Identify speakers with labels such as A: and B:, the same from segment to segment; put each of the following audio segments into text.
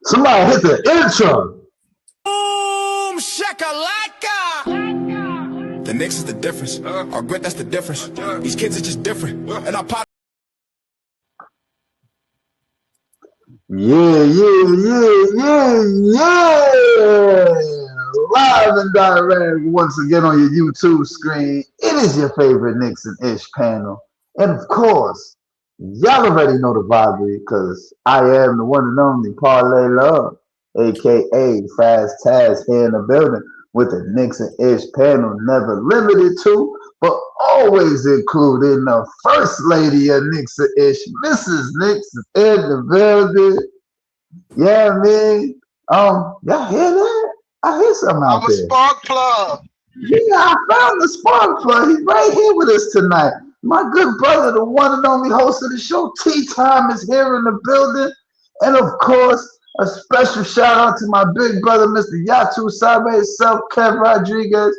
A: Somebody hit the intro.
B: Boom shakalaka. The Knicks is the difference. Our grit, that's the difference. These kids are just different. And our pop.
A: Yeah. Live and direct once again on your YouTube screen. It is your favorite Knicks and Ish panel. And of course, y'all already know the vibe because I am the one and only Parlay Love, aka Fast Taz here in the building with the Knicks and Ish panel, never limited to, but always including the First Lady of Knicks and Ish, Mrs. Knicks is in the building. Yeah, man. Y'all hear that? I hear something out
C: I'm a
A: there.
C: spark plug.
A: Yeah, I found the spark plug. He's right here with us tonight. My good brother, the one and only host of the show, Tea Time, is here in the building. And of course, a special shout out to my big brother, Mr. Yatu Sabe himself, Kev Rodriguez.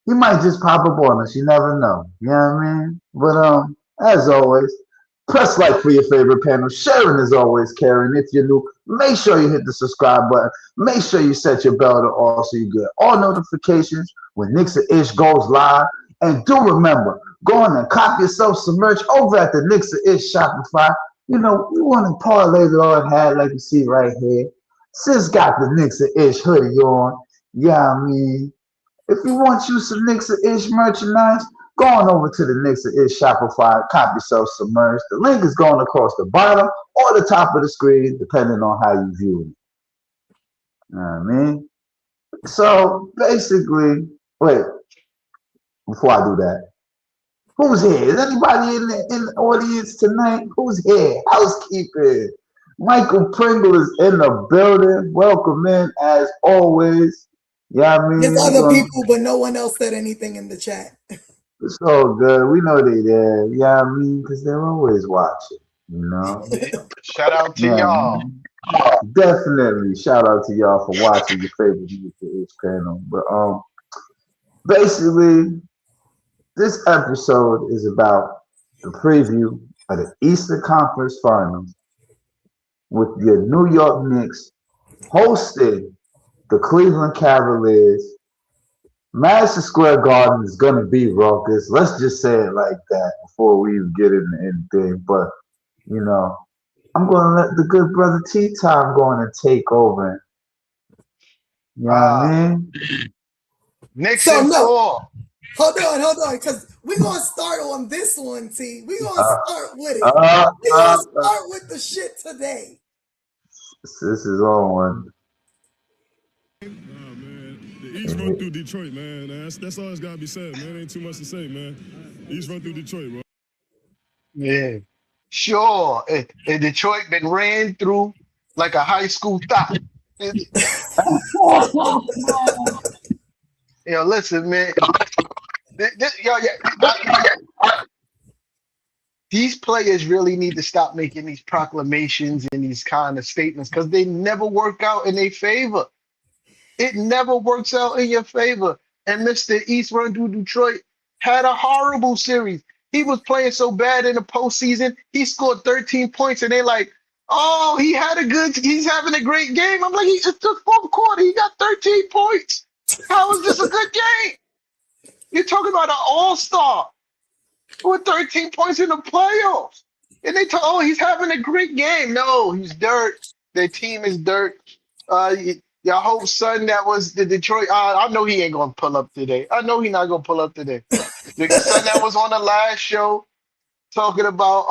A: He might just pop up on us. You never know. You know what I mean? But as always, press like for your favorite panel. Sharing is always caring. If you're new, make sure you hit the subscribe button. Make sure you set your bell to all so you get all notifications when Knicks and Ish goes live. And do remember, go on and cop yourself some merch over at the Knicks and Ish Shopify. You know, we want to parlay the Lord hat like you see right here. Sis got the Knicks and Ish hoodie on. Yeah, I mean, if you want you some Knicks and Ish merchandise, go on over to the Knicks and Ish Shopify, cop yourself some merch. The link is going across the bottom or the top of the screen, depending on how you view it. You know what I mean? So basically, wait, before I do that, who's here? Is anybody in the audience tonight? Who's here? Housekeeping. Michael Pringle is in the building. Welcome in as always. Yeah, I
D: There's
A: mean,
D: other people, but no one else said anything in the chat.
A: it's all good. We know they there. Yeah, I mean, because they're always watching. You know.
C: Shout out to
A: Yeah,
C: y'all.
A: man. Definitely. Shout out to y'all for watching your favorite YouTube channel. But basically, this episode is about the preview of the Eastern Conference Finals with your New York Knicks hosting the Cleveland Cavaliers. Madison Square Garden is gonna be raucous. Let's just say it like that before we even get into anything. But you know, I'm gonna let the good brother Tea Time go on and take over. You know what I
C: Uh,
A: mean?
C: Knicks
D: So
C: in
D: no,
C: 4.
D: hold on, because we're gonna start on this one, T. We're gonna
A: Uh,
D: start with it.
A: uh,
D: We're
A: uh,
D: gonna start with the shit today.
A: this is on one.
E: Nah, man. The East run through Detroit, man. That's all that's gotta be said, man. Ain't too much to say, man. East run through Detroit, bro.
C: Yeah. Sure. And Detroit been ran through like a high school thought. Listen, man. These players really need to stop making these proclamations and these kind of statements because they never work out in their favor. It never works out in your favor. And Mr. East Run through Detroit had a horrible series. He was playing so bad in the postseason. He scored 13 points, and they're like, "Oh, he's having a great game." I'm like, it's the fourth quarter. He got 13 points. How is this a good game? You're talking about an all-star with 13 points in the playoffs. And they talk, oh, he's having a great game. No, he's dirt. Their team is dirt. Your whole son that was the Detroit. I know he ain't gonna pull up today. I know he's not gonna pull up today. The son that was on the last show talking about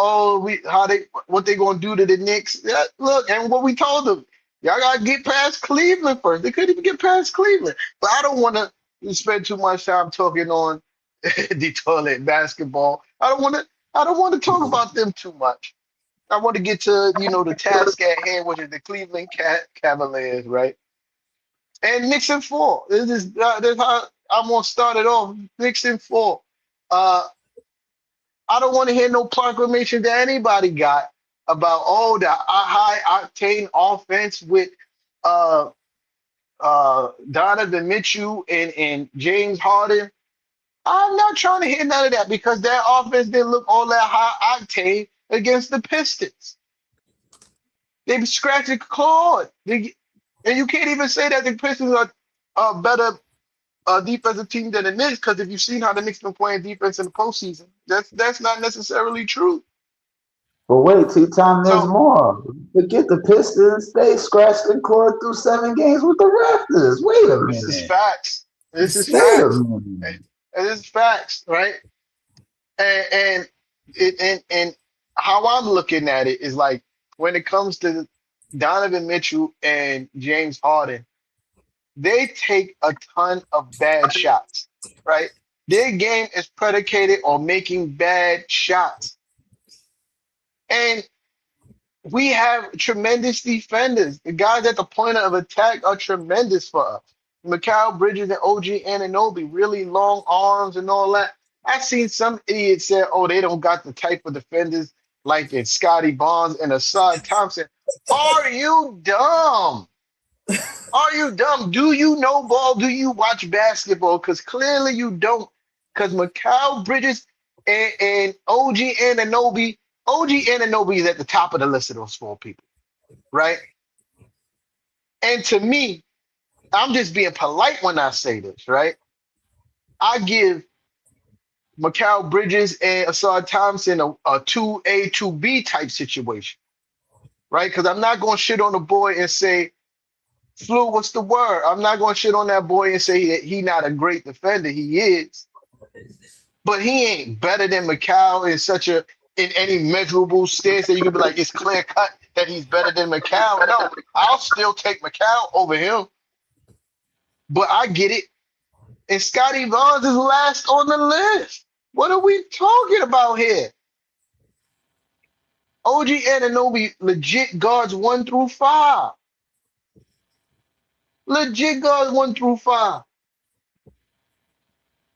C: what they gonna do to the Knicks. Yeah, look, and what we told them, y'all gotta get past Cleveland first. They couldn't even get past Cleveland. But I don't want to spend too much time talking on Detroit basketball. I don't want to talk about them too much. I want to get to the task at hand, which is the Cleveland Cavaliers, right? And Knicks in 4. This how I'm gonna start it off. Knicks in 4. Uh, I don't want to hear no proclamation that anybody got about the high octane offense with uh Donovan Mitchell and James Harden. I'm not trying to hear none of that because that offense didn't look all that high octane against the Pistons. They be scratching clawed. And you can't even say that the Pistons are a better defensive team than the Knicks, because if you've seen how the Knicks been playing defense in the postseason, that's not necessarily true.
A: But wait, T-Time, there's
C: So
A: more. Forget the Pistons. They scratched and clawed through 7 games with the Raptors. Wait a
C: this is
A: minute.
C: facts. This is
A: Wait a
C: facts.
A: minute.
C: And this is facts, right? And how I'm looking at it is like, when it comes to Donovan Mitchell and James Harden, they take a ton of bad shots, right? Their game is predicated on making bad shots. And we have tremendous defenders. The guys at the point of attack are tremendous for us. Mikal Bridges and OG Anunoby, really long arms and all that. I've seen some idiots say, oh, they don't got the type of defenders like it's Scotty Barnes and Asad Thompson. Are you dumb? Are you dumb? Do you know ball? Do you watch basketball? Because clearly you don't. Because Mikal Bridges and OG Anunoby is at the top of the list of those 4 people, right? And to me, I'm just being polite when I say this, right? I give Mikal Bridges and Asad Thompson a 2A, 2B type situation, right? Because I'm not going to shit on the boy and say, Flu, what's the word? I'm not going to shit on that boy and say he not a great defender. He is. But he ain't better than Mikal in any measurable stance that you can be like, it's clear cut that he's better than Mikal. No, I'll still take Mikal over him. But I get it. And Scotty Barnes is last on the list. What are we talking about here? OG Anunoby legit guards 1 through 5. Legit guards 1 through 5.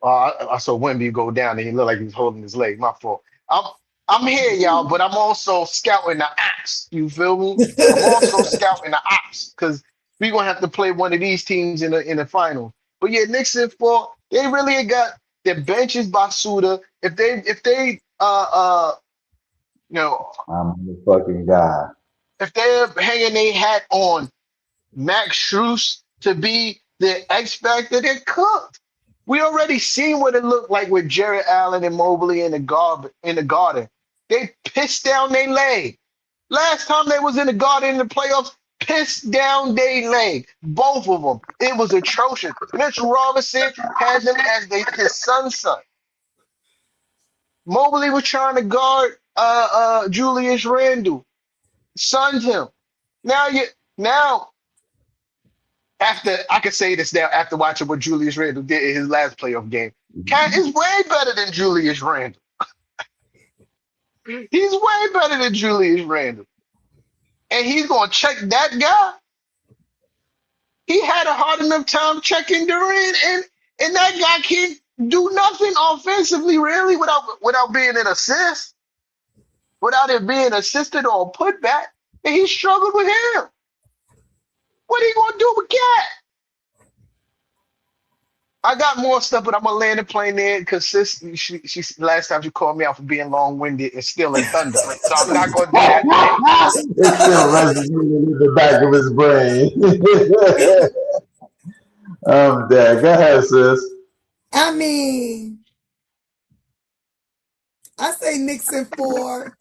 C: I saw Wemby go down and he looked like he was holding his leg. My fault. I'm here, y'all, but I'm also scouting the ops. You feel me? I'm also scouting the ops, because we're gonna have to play one of these teams in the final. But yeah, Knicks in 4, they really got their benches by Suda. If they you know,
A: I'm the fucking guy.
C: if they're hanging their hat on Max Strus to be the X factor, they're cooked. We already seen what it looked like with Jared Allen and Mobley in the Garden. They pissed down their leg. Last time they was in the Garden in the playoffs, pissed down their leg. Both of them. It was atrocious. Mitchell Robinson had them as his son. Mobley was trying to guard Julius Randle. Sunned him. Now after I can say this now after watching what Julius Randle did in his last playoff game. Cat is way better than Julius Randle. He's way better than Julius Randle. And he's going to check that guy. He had a hard enough time checking Durant, and that guy can't do nothing offensively, really, without being an assist, without it being assisted or a putback. And he struggled with him. What are you going to do with Cat? I got more stuff, but I'm gonna land the plane there because she last time she called me out for being long-winded and stealing thunder. So I'm not gonna do that today.
A: It's still resonating in the back of his brain. I'm dead. Go ahead, sis.
D: I mean, I say Knicks in 4.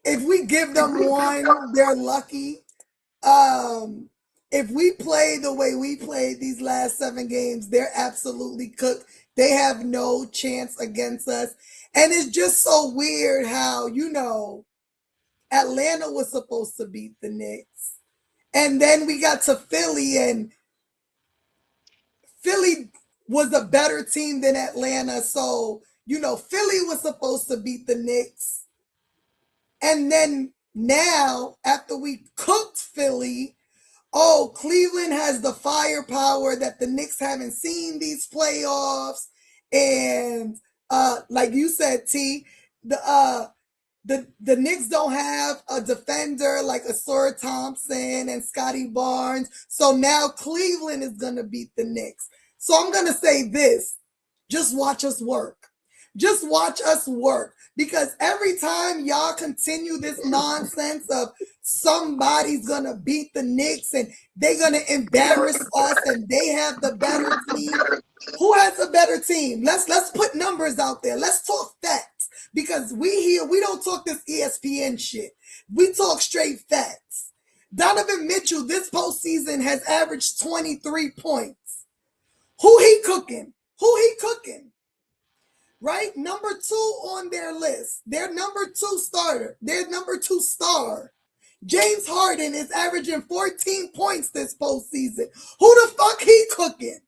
D: If we give them 1, they're lucky. If we play the way we played these last 7 games, they're absolutely cooked. They have no chance against us. And it's just so weird how, Atlanta was supposed to beat the Knicks. And then we got to Philly, and Philly was a better team than Atlanta. So, Philly was supposed to beat the Knicks. And then now, after we cooked Philly, Cleveland has the firepower that the Knicks haven't seen these playoffs. And like you said, T, the Knicks don't have a defender like Asura Thompson and Scotty Barnes. So now Cleveland is going to beat the Knicks. So I'm going to say this. Just watch us work. Just watch us work. Because every time y'all continue this nonsense of somebody's gonna beat the Knicks and they're gonna embarrass us and they have the better team. Who has a better team? Let's put numbers out there. Let's talk facts. Because we don't talk this ESPN shit. We talk straight facts. Donovan Mitchell this postseason has averaged 23 points. Who he cooking? Right? Number 2 on their list. Their number 2 starter. Their number 2 star. James Harden is averaging 14 points this postseason. Who the fuck he cooking?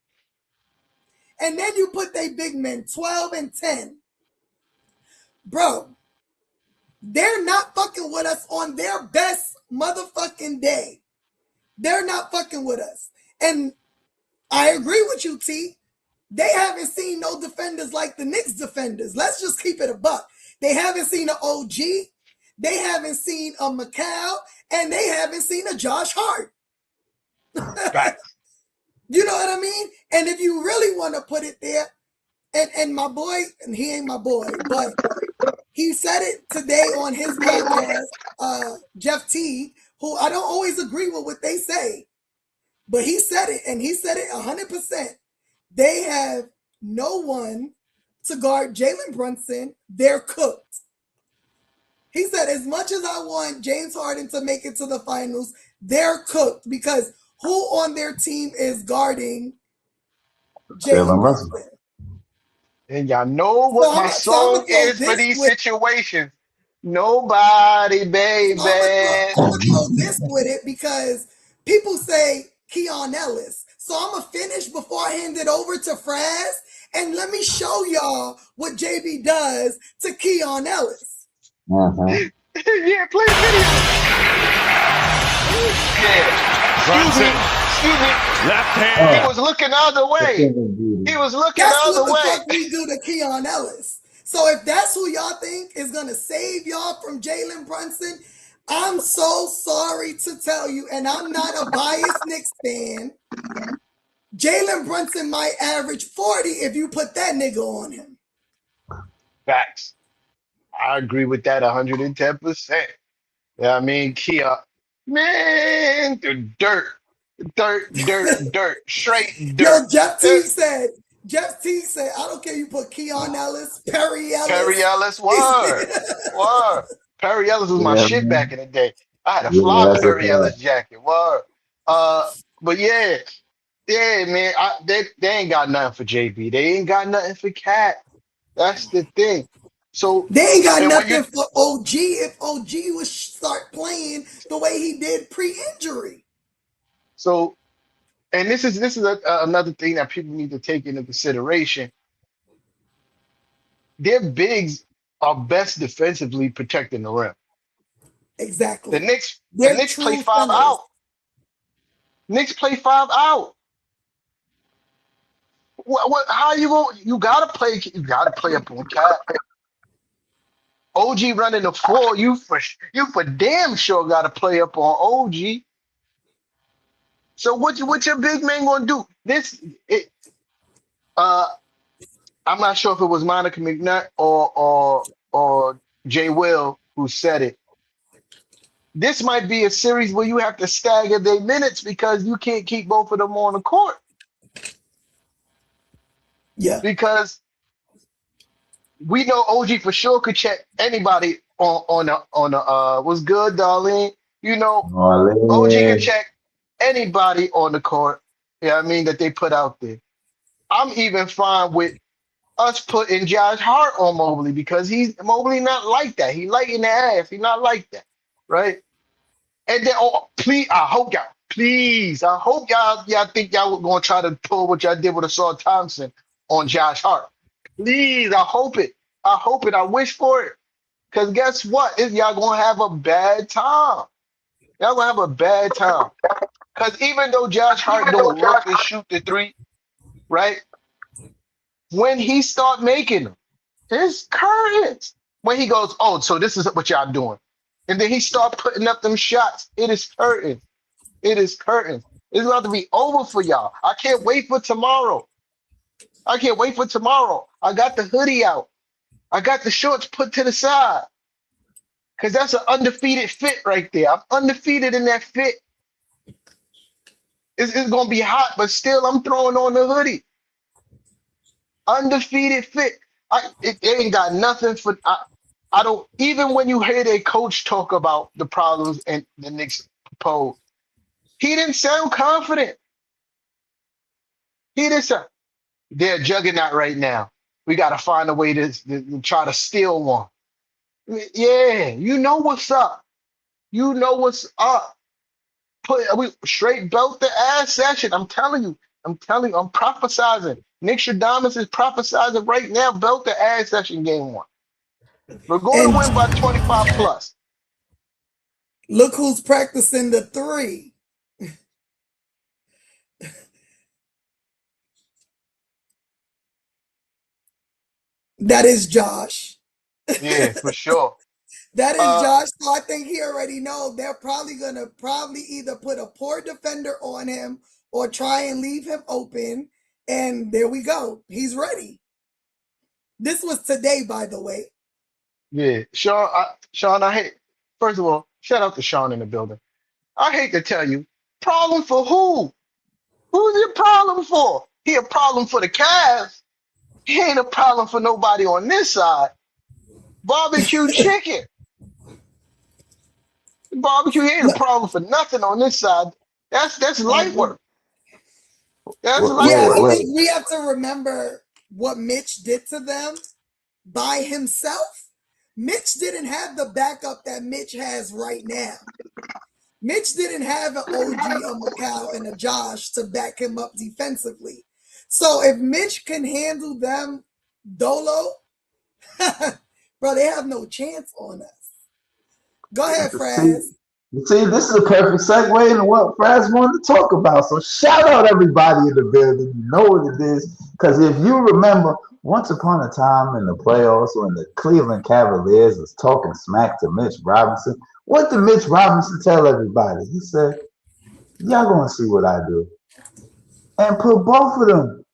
D: And then you put they big men 12 and 10. Bro, they're not fucking with us on their best motherfucking day. They're not fucking with us. And I agree with you, T. They haven't seen no defenders like the Knicks defenders. Let's just keep it a buck. They haven't seen an OG. They haven't seen a McCall. And they haven't seen a Josh Hart.
C: Right.
D: You know what I mean? And if you really want to put it there, and my boy, and he ain't my boy, but he said it today on his podcast, Jeff T, who I don't always agree with what they say, but he said it, and he said it 100%. They have no one to guard Jalen Brunson. They're cooked. He said, as much as I want James Harden to make it to the finals, they're cooked because who on their team is guarding Jalen Brunson?
C: And y'all know what my song is for these situations. Nobody, baby.
D: I'm gonna go this with it because people say Keon Ellis. So I'm gonna finish before I hand it over to Fraz, and let me show y'all what JB does to Keon Ellis.
C: Yeah, play the video. Excuse me.
E: Left hand.
C: He was looking the other way. He was looking the other way.
D: That's what the fuck we do to Keon Ellis. So if that's who y'all think is gonna save y'all from Jalen Brunson, I'm so sorry to tell you, and I'm not a biased Knicks fan. Jalen Brunson might average 40 if you put that nigga on him.
C: Facts. I agree with that 110%. Yeah, I mean, Kia, man, the dirt, straight dirt.
D: Yo, Jeff T said, I don't care you put Keon Ellis, Perry Ellis.
C: Word. Perry Ellis was my shit back in the day. I had a fly Perry Ellis jacket. Word. But yeah, man, they ain't got nothing for JB. They ain't got nothing for Cat. That's the thing. So
D: they ain't got nothing for OG if OG would start playing the way he did pre-injury.
C: So, and this is another thing that people need to take into consideration. Their bigs are best defensively protecting the rim.
D: Exactly.
C: The Knicks play 5 out. Knicks play 5 out. What? How you going? You gotta play up on Cat. OG running the floor. You for damn sure gotta play up on OG. So what your big man gonna do? I'm not sure if it was Monica McNutt or Jay Will who said it. This might be a series where you have to stagger their minutes because you can't keep both of them on the court.
D: Yeah.
C: Because we know OG for sure could check anybody on what's good, Darlene? You know, OG can check anybody on the court. Yeah, I mean that they put out there. I'm even fine with us putting Josh Hart on Mobley because Mobley not like that. He light in the ass. He not like that, right? And then, please, I hope y'all think y'all were gonna try to pull what y'all did with Assault Thompson on Josh Hart. Please, I hope it. I wish for it. Because guess what? Y'all gonna have a bad time. Y'all gonna have a bad time. Because even though Josh Hart don't look and shoot the three, right? When he start making them, his curtains. When he goes, oh, so this is what y'all doing. And then he start putting up them shots. It is curtains. It's about to be over for y'all. I can't wait for tomorrow. I got the hoodie out. I got the shorts put to the side. because that's an undefeated fit right there. I'm undefeated in that fit. It's gonna be hot, but still, I'm throwing on the hoodie. Undefeated fit. It ain't got nothing for. I don't even when you hear a coach talk about the problems and the Knicks pose, he didn't sound confident. He didn't sound. They're a juggernaut right now. We got to find a way to try to steal one. Yeah, you know what's up. You know what's up. We straight belt the ass session. I'm telling you. I'm prophesizing. Nick Stradamus is prophesizing right now. Belt the ass session game one. We're going to
D: And
C: win by 25 plus.
D: look who's practicing the three. That is Josh.
C: Yeah, for sure.
D: That is
C: Uh,
D: Josh. So I think he already knows they're probably gonna either put a poor defender on him or try and leave him open. And there we go. He's ready. This was today, by the way.
C: yeah, Sean, I hate. First of all, shout out to Sean in the building. I hate to tell you, problem for who? Who's your problem for? He a problem for the Cavs. He ain't a problem for nobody on this side. Barbecue chicken. Barbecue ain't a problem for nothing on this side. That's light work. That's light
D: Yeah, I
C: work.
A: Wait.
D: think we have to remember what Mitch did to them by himself. Mitch didn't have the backup that Mitch has right now. Mitch didn't have an OG, a Macau, and a Josh to back him up defensively. So if Mitch can handle them dolo, bro, they have no chance on us. Go ahead,
A: See,
D: Fraz.
A: this is a perfect segue into what Fraz wanted to talk about. So shout out everybody in the building. You know what it is. Because if you remember, once upon a time in the playoffs when the Cleveland Cavaliers was talking smack to Mitch Robinson, what did Mitch Robinson tell everybody? He said, y'all gonna see what I do. And put both of them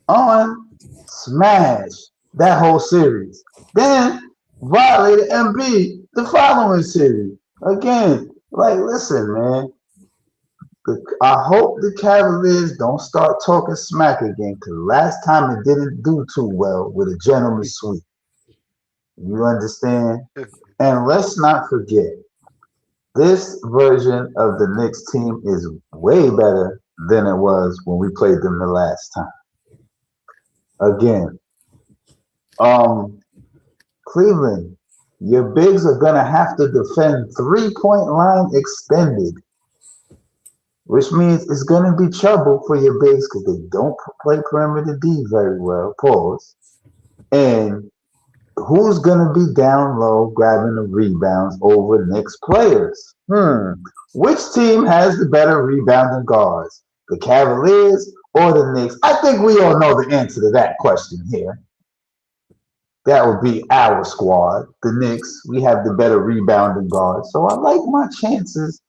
A: on smash that whole series. Then violated MB the following series. Again, like, listen, man. I hope the Cavaliers don't start talking smack again, because last time it didn't do too well with a gentleman's sweep. You understand? And let's not forget, this version of the Knicks team is way better than it was when we played them the last time. Again, Cleveland, your bigs are gonna have to defend 3-point line extended, which means it's gonna be trouble for your bigs because they don't play perimeter D very well. Pause. And who's gonna be down low grabbing the rebounds over Knicks players? Which team has the better rebounding guards? The Cavaliers or the Knicks? I think we all know the answer to that question here. That would be our squad, the Knicks. We have the better rebounding guard. So I like my chances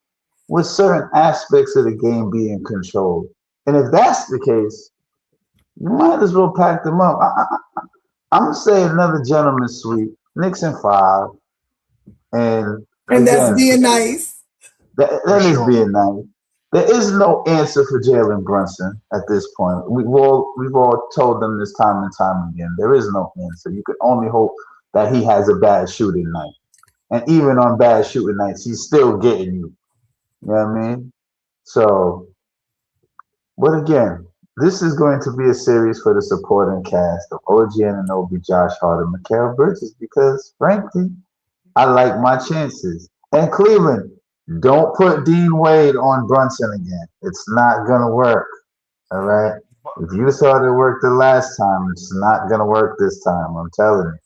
A: with certain aspects of the game being controlled. And if that's the case, you might as well pack them up. I'm going to say another gentleman's sweep, Knicks in 5. And
D: And that's
A: again,
D: being nice.
A: that is being nice. There is no answer for Jalen Brunson at this point. We've all told them this time and time again. There is no answer. You can only hope that he has a bad shooting night. And even on bad shooting nights, he's still getting you. You know what I mean? So, but again, this is going to be a series for the supporting cast of OG Anunoby, Josh Hart, and Mikal Bridges because, frankly, I like my chances. And Cleveland, don't put Dean Wade on Brunson again. It's not going to work. All right? If you thought it worked the last time, it's not going to work this time. I'm telling you.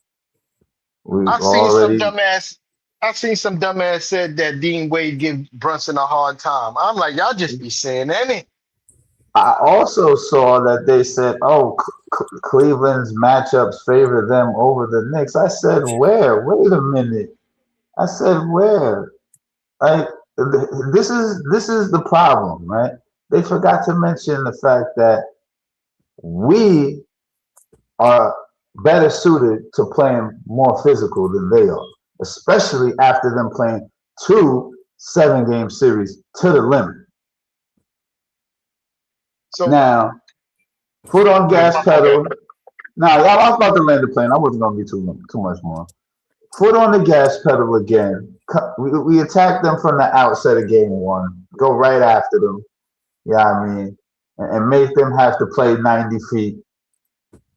A: We've
C: I've seen some
A: already.
C: dumbass. I've seen some dumbass said that Dean Wade give Brunson a hard time. I'm like, y'all just be saying anything.
A: I also saw that they said, oh, Cleveland's matchups favor them over the Knicks. I said, where? Wait a minute. I said, where? Like, this is the problem, right? They forgot to mention the fact that we are better suited to playing more physical than they are. especially after them playing 2 7-game series to the limit.
C: So
A: Now, foot on
C: good.
A: gas pedal. Now, I was about to land the plane. I wasn't going to be too much more. Foot on the gas pedal again. We attack them from the outset of game 1. Go right after them. Yeah, I mean, and make them have to play 90 feet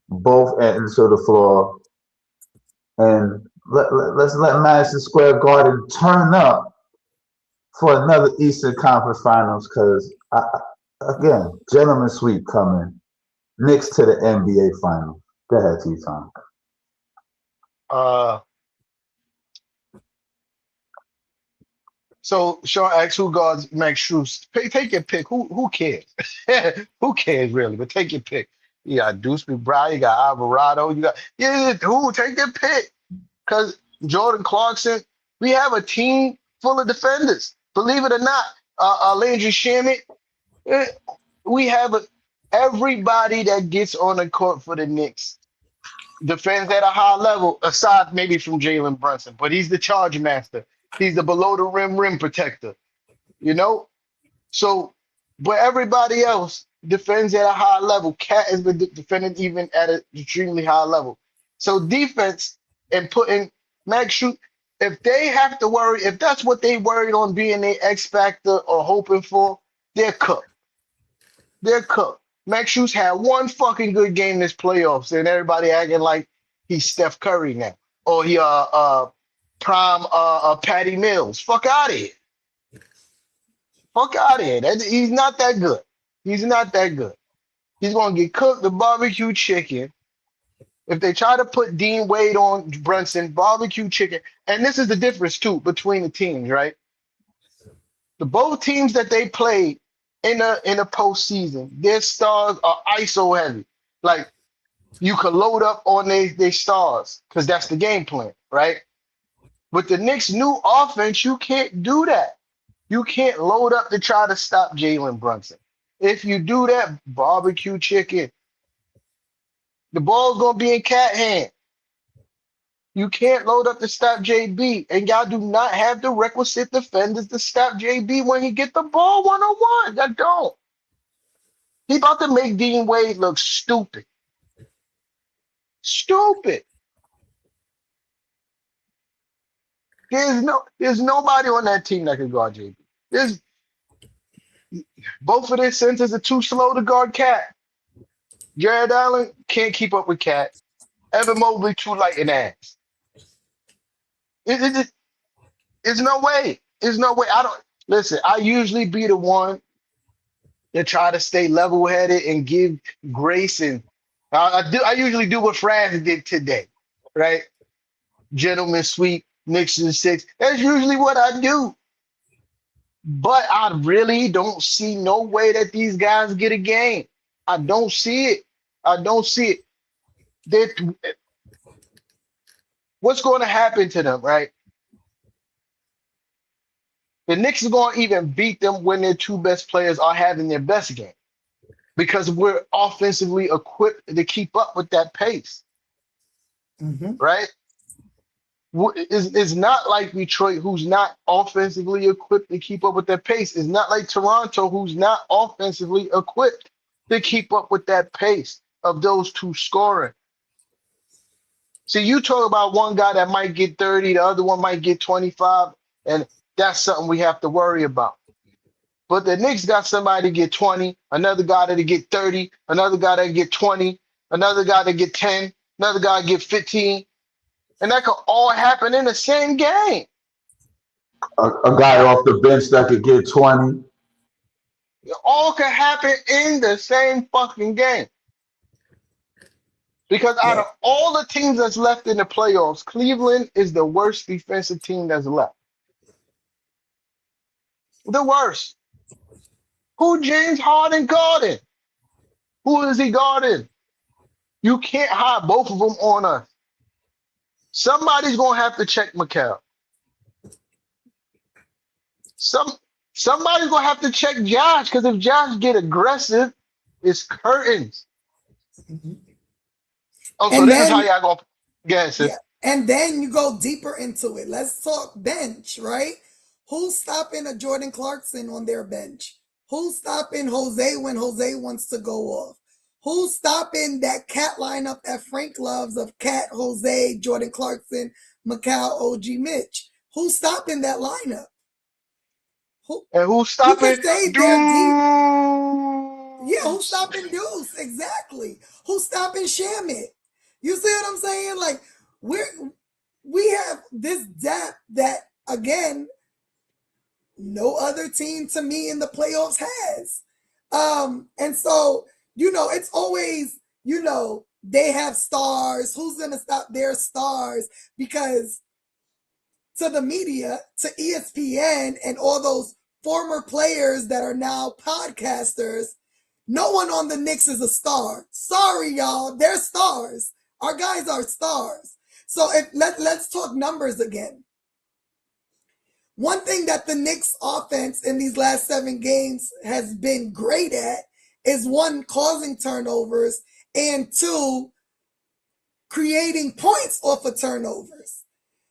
A: both ends of the floor. And let's let Madison Square Garden turn up for another Eastern Conference Finals because, again, gentlemen sweep coming. Knicks to the NBA Finals. Go ahead, T-Tom.
C: So Sean asks who guards Max Strus. Take your pick. Who cares? Who cares really? But take your pick. You got Deuce McBride, you got Alvarado, you got who? Take your pick. Because Jordan Clarkson, we have a team full of defenders. Believe it or not, Landry Shamet, we have everybody that gets on the court for the Knicks defends at a high level, aside maybe from Jalen Brunson, but he's the charge master. He's the below the rim protector, you know? So, but everybody else defends at a high level. Cat has been defending even at an extremely high level. So defense and putting Max Shoot, if they have to worry, if that's what they worried on being the X factor or hoping for, they're cooked. They're cooked. Max Shoes had one fucking good game this playoffs, and everybody acting like he's Steph Curry now, or he prime Patty Mills. Fuck out of here. Fuck out of here. He's not that good. He's not that good. He's gonna get cooked the barbecue chicken. If they try to put Dean Wade on Brunson, barbecue chicken, and this is the difference too between the teams, right? The both teams that they played in the postseason, their stars are ISO heavy. Like you could load up on their stars because that's the game plan, right? With the Knicks' new offense, you can't do that. You can't load up to try to stop Jalen Brunson. If you do that, barbecue chicken. The ball's gonna be in cat hand. You can't load up to stop JB, and y'all do not have the requisite defenders to stop JB when he get the ball one-on-one. Y'all don't. He about to make Dean Wade look stupid. Stupid. There's nobody on that team that can guard JB. Both of their centers are too slow to guard Cat. Jared Allen can't keep up with Cat. Evan Mobley too light in ass. It's no way. There's no way. I usually be the one that try to stay level-headed and give grace, and I usually do what Franz did today, right? Gentleman sweep, Knicks in 6. That's usually what I do. But I really don't see no way that these guys get a game. I don't see it. I don't see it. What's going to happen to them, right? The Knicks are going to even beat them when their two best players are having their best game because we're offensively equipped to keep up with that pace, right? It's not like Detroit, who's not offensively equipped to keep up with that pace. It's not like Toronto, who's not offensively equipped to keep up with that pace of those two scoring. See, you talk about one guy that might get 30, the other one might get 25, and that's something we have to worry about. But the Knicks got somebody to get 20, another guy to get 30, another guy to get 20, another guy to get 10, another guy to get 15. And that could all happen in the same game.
A: A guy off the bench that could get 20.
C: It all could happen in the same fucking game. Because out of all the teams that's left in the playoffs, Cleveland is the worst defensive team that's left. The worst. Who James Harden guarding? Who is he guarding? You can't hide both of them on us. Somebody's going to have to check Mikal. Somebody's going to have to check Josh, because if Josh get aggressive, it's curtains. Oh, so this is how y'all going to get it, sis.
D: And then you go deeper into it. Let's talk bench, right? Who's stopping a Jordan Clarkson on their bench? Who's stopping Jose when Jose wants to go off? Who's stopping that cat lineup that Frank loves of Cat, Jose, Jordan Clarkson, Macau, OG Mitch? Who's stopping that lineup?
C: And who's
D: You can
C: stopping
D: say they're deep. Yeah, who's
C: dudes?
D: stopping Deuce? Exactly. Who's stopping Shamit? You see what I'm saying? Like we have this depth that again no other team to me in the playoffs has. And so, it's always, they have stars. Who's gonna stop their stars? Because to the media, to ESPN and all those former players that are now podcasters, no one on the Knicks is a star. Sorry, y'all. They're stars. Our guys are stars. So let's talk numbers again. One thing that the Knicks offense in these last 7 games has been great at is 1, causing turnovers, and 2, creating points off of turnovers.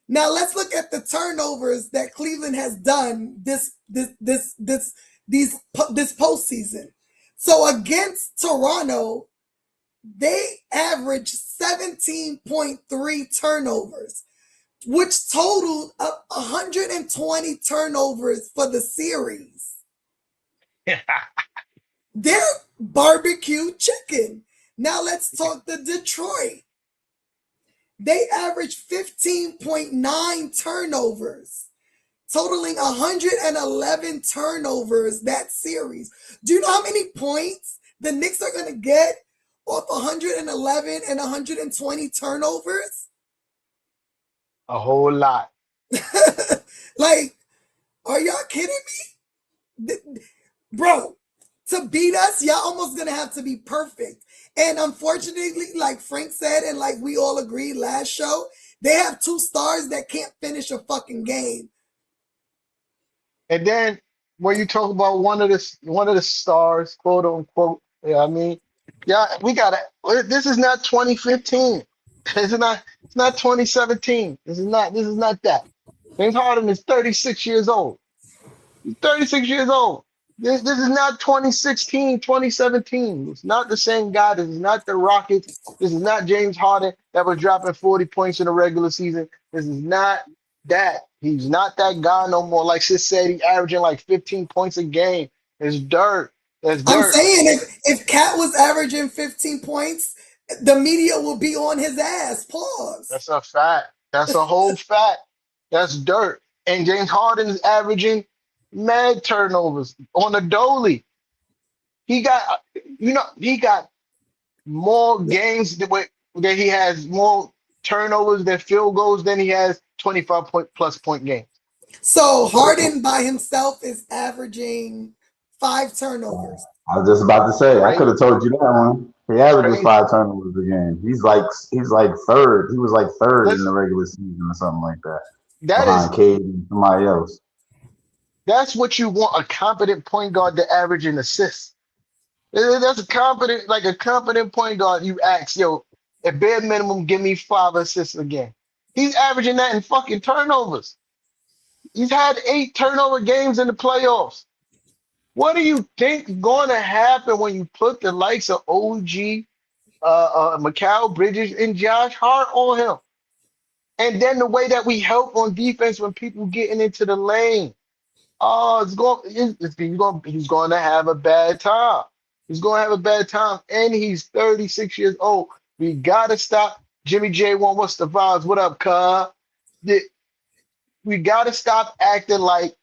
D: Now let's look at the turnovers that Cleveland has done this postseason. So against Toronto, they averaged 17.3 turnovers, which totaled up 120 turnovers for the series. They're barbecue chicken. Now let's talk to Detroit. They averaged 15.9 turnovers, totaling 111 turnovers that series. Do you know how many points the Knicks are going to get off 111 and 120 turnovers?
C: A whole lot.
D: Like, are y'all kidding me? Bro, to beat us, y'all almost going to have to be perfect. And unfortunately, like Frank said, and like we all agreed last show, they have 2 stars that can't finish a fucking game.
C: And then when you talk about one of the stars, quote unquote, I mean, yeah, we gotta. This is not 2015. This is not. It's not 2017. This is not that. James Harden is 36 years old. He's 36 years old. This is not 2016, 2017. It's not the same guy. This is not the Rockets. This is not James Harden that was dropping 40 points in the regular season. This is not that. He's not that guy no more. Like Sis said, he's averaging like 15 points a game. It's dirt. That's
D: I'm
C: dirt.
D: saying if Cat was averaging 15 points, the media will be on his ass. Pause.
C: That's a fact. That's a whole fact. That's dirt. And James Harden is averaging mad turnovers on the dolly. He got, he got more games that he has more turnovers than field goals than he has 25-plus point games.
D: So Harden by himself is averaging 5 turnovers.
A: I was just about to say, I could have told you that one. He averages
C: Crazy.
A: 5 turnovers a game. He's like third. He was like third in the
C: Listen,
A: regular season or something like that,
C: that is
A: behind Cade and somebody else.
C: that's what you want a competent point guard to average in assists. That's a competent point guard. You ask, yo, at bare minimum, give me 5 assists a game. He's averaging that in fucking turnovers. He's had 8 turnover games in the playoffs. What do you think is going to happen when you put the likes of OG, Mikal Bridges, and Josh Hart on him? And then the way that we help on defense when people getting into the lane. Oh, he's going to have a bad time. He's going to have a bad time, and he's 36 years old. We got to stop. Jimmy J1, what's the vibes? What up, cuz? We got to stop acting like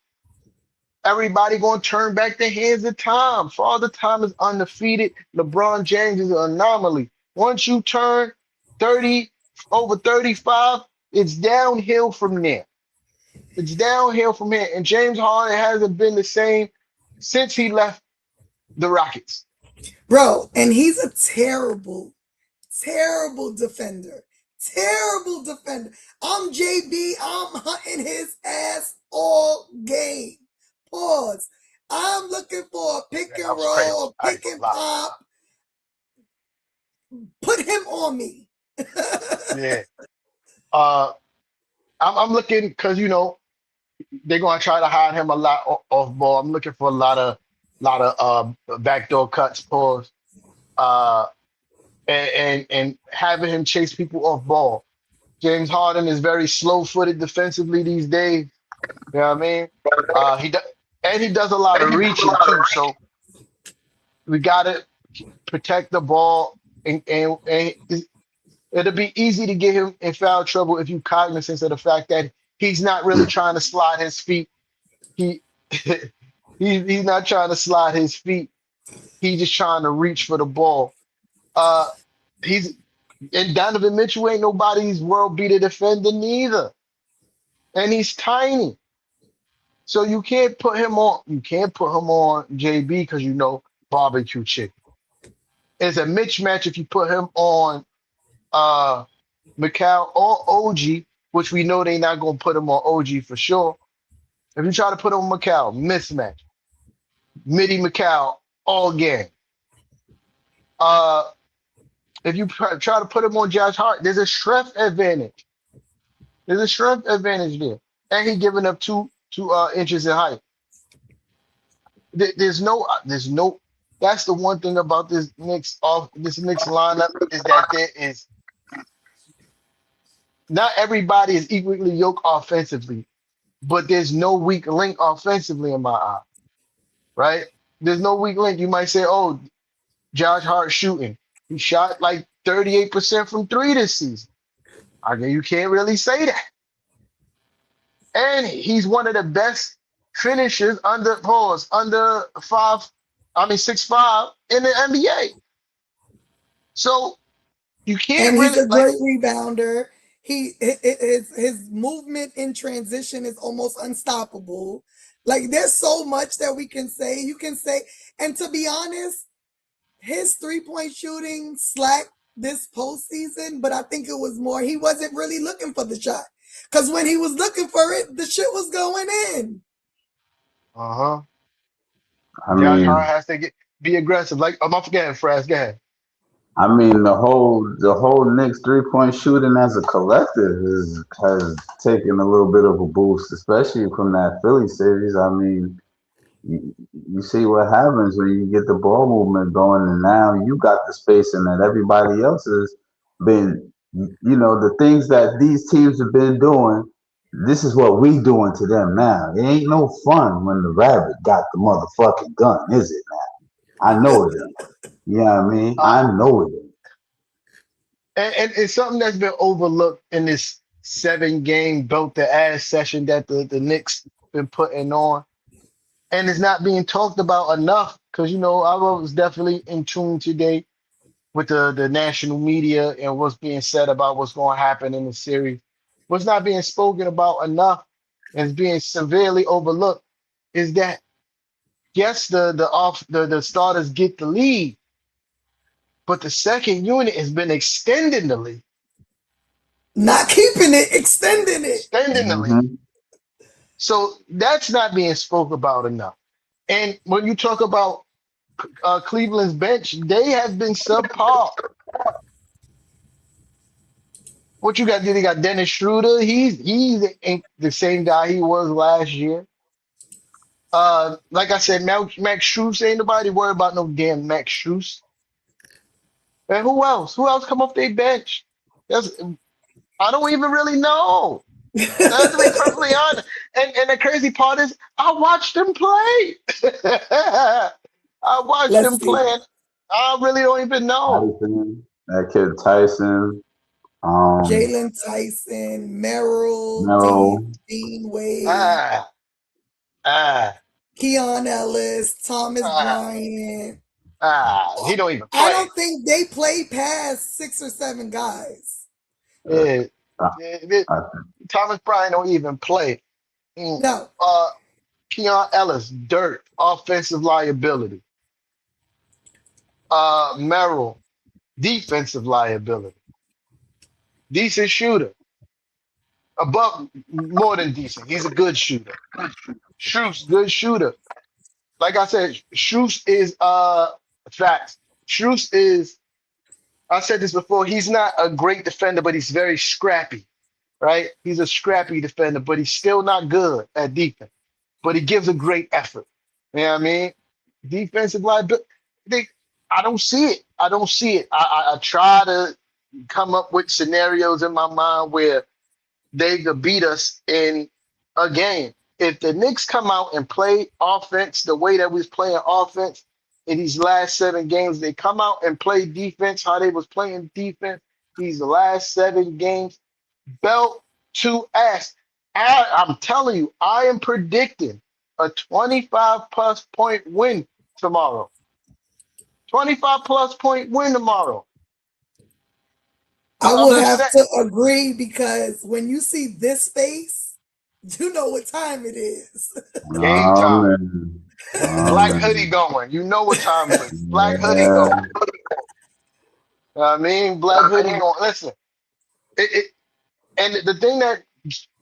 C: everybody going to turn back the hands of time. Father Time is undefeated. LeBron James is an anomaly. Once you turn 30, over 35, it's downhill from there. It's downhill from here. And James Harden hasn't been the same since he left the Rockets.
D: Bro, and he's a terrible, terrible defender. Terrible defender. I'm JB. I'm hunting his ass all game. Pause. I'm looking for a pick and roll, pick and pop. Put him on me.
C: Yeah. Uh, I'm looking because they're gonna try to hide him a lot off ball. I'm looking for a lot of backdoor cuts, pulls, uh, and having him chase people off ball. James Harden is very slow-footed defensively these days. You know what I mean? He does, and he does a lot of reaching too. So we gotta protect the ball, and it'll be easy to get him in foul trouble if you cognizant of the fact that he's not really trying to slide his feet. He he's not trying to slide his feet. He's just trying to reach for the ball. Uh, he's and Donovan Mitchell ain't nobody's world beater defender neither, and he's tiny. So you can't put him on. You can't put him on JB because barbecue chicken. It's a mismatch if you put him on uh Mikal or OG, which we know they not gonna put him on OG for sure. If you try to put him on Mikal, mismatch. Midi Mikal all game. Uh, if you try to put him on Josh Hart, there's a strength advantage. There's a strength advantage there, and he giving up two inches in height. There's no. That's the one thing about this Knicks lineup is that there is not everybody is equally yoked offensively, but there's no weak link offensively in my eye, right? There's no weak link. You might say, oh, Josh Hart shooting. He shot like 38% from three this season. I mean, you can't really say that. And he's one of the best finishers under 6'5" in the NBA. So you can't
D: And he's
C: really
D: a great rebounder. His movement in transition is almost unstoppable. Like there's so much that we can say. You can say, and to be honest, his 3-point shooting slacked this postseason, but I think it was more he wasn't really looking for the shot. Because when he was looking for it, the shit was going in.
C: Uh-huh.
A: I
C: Josh
A: mean,
C: Hart has to be aggressive. Like, I'm forgetting, Fraz. Go ahead.
A: the whole Knicks 3-point shooting as a collective has taken a little bit of a boost, especially from that Philly series. I mean, you see what happens when you get the ball movement going, and now you got the spacing that everybody else has been. The things that these teams have been doing. This is what we doing to them now. It ain't no fun when the rabbit got the motherfucking gun, is it? Now I know it ain't. You know what I mean?
C: Uh,
A: I know it ain't.
C: and it's something that's been overlooked in this 7-game belt the ass session that the Knicks been putting on. And it's not being talked about enough because, I was definitely in tune today with the national media and what's being said about what's going to happen in the series. What's not being spoken about enough and is being severely overlooked is that, yes, the starters get the lead, but the second unit has been extending the lead.
D: Not keeping it, extending it.
C: Extending the lead.
A: Mm-hmm.
C: So that's not being spoke about enough. And when you talk about Cleveland's bench, they have been subpar. What you got? They got Dennis Schroeder. He's ain't the same guy he was last year. Like I said, Max Strus, ain't nobody worried about no damn Max Strus. And who else? Who else come off their bench? That's, I don't even really know. To be perfectly honest. And the crazy part is I watched them play. I watched
D: Let's
C: them
D: see.
C: play. And I really don't even know.
A: Tyson, that kid Tyson,
D: Jalen Tyson, Merrill,
A: Melo.
D: Dean Wade,
C: Ah, ah,
D: Keon Ellis, Thomas
C: ah,
D: Bryant.
C: he don't even
D: I
C: play.
D: don't think they play past 6 or 7 guys.
C: Yeah,
A: Uh,
C: yeah,
A: I
C: Thomas Bryant don't even play. Mm.
D: No.
C: Keon Ellis, dirt, offensive liability. Merrill, defensive liability. Decent shooter. Above more than decent. He's a good shooter. Shoots, good shooter. Like I said, Shoots is facts. Shoots is, I said this before, he's not a great defender, but he's very scrappy. right? He's a scrappy defender, but he's still not good at defense. But he gives a great effort. You know what I mean? Defensive liability. They, I don't see it. I don't see it. I try to come up with scenarios in my mind where they could beat us in a game. If the Knicks come out and play offense the way that we was playing offense in these last 7 games, they come out and play defense how they was playing defense these last 7 games, belt to ass. I'm telling you, I am predicting a 25 plus point win tomorrow. 25 plus point win tomorrow.
D: I
C: I'm
D: will
C: just
D: have
C: saying.
D: to agree because when you see this face, you know what time it is.
C: Game
A: Oh
C: time.
A: man. Oh
C: Black hoodie
A: man.
C: going. You know what time it is. Black hoodie
A: Yeah.
C: going. I mean, black hoodie going. Listen, it and the thing that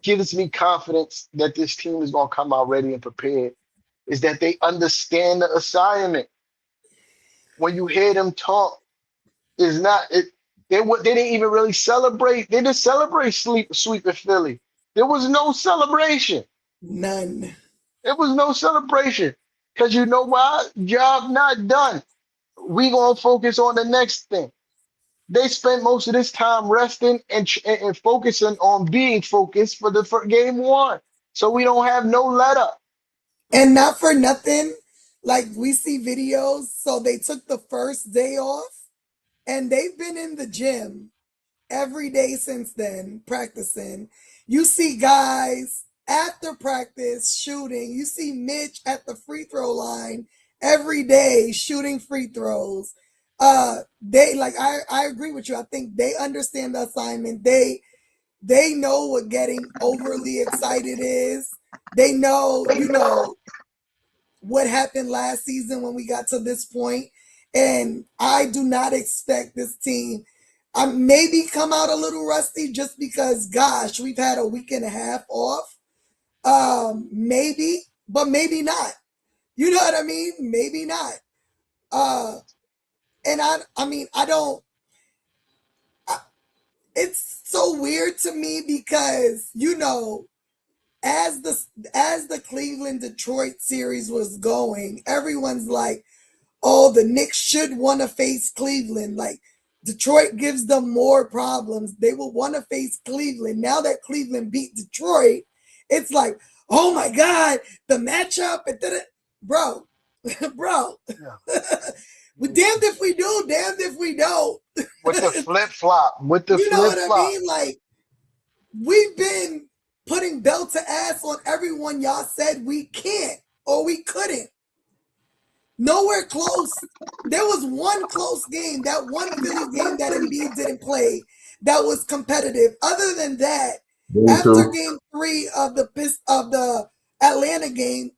C: gives me confidence that this team is going to come out ready and prepared is that they understand the assignment. When you hear them talk, is not it. They didn't even really celebrate. They didn't celebrate sweep in Philly. There was no celebration.
D: None.
C: There was no celebration because you know why? Job not done. We gonna focus on the next thing. They spent most of this time resting and focusing on being focused for game one, so we don't have no let up.
D: And not for nothing, like we see videos. So they took the first day off and they've been in the gym every day since then, practicing. You see guys after practice shooting. You see Mitch at the free throw line every day shooting free throws. They like I agree with you. I think they understand the assignment. They know what getting overly excited is. They know, what happened last season when we got to this point. And I do not expect this team. I maybe come out a little rusty just because, gosh, we've had a week and a half off. Maybe, but maybe not. You know what I mean? Maybe not. Uh, and I mean, I don't. I, it's so weird to me because as the Cleveland Detroit series was going, everyone's like, oh, the Knicks should want to face Cleveland. Like Detroit gives them more problems. They will want to face Cleveland. Now that Cleveland beat Detroit, it's like, oh my God, the matchup. Bro, bro.
C: Yeah.
D: We're damned if we do, damned if we don't.
C: With the flip flop, with the
D: You know
C: flip
D: what I
C: flop.
D: mean? Like, we've been putting belt to ass on everyone y'all said we can't or we couldn't. Nowhere close. There was one close game, that one Philly game that Embiid didn't play that was competitive. Other than that,
A: Me
D: after
A: too.
D: game 3 of the Atlanta game,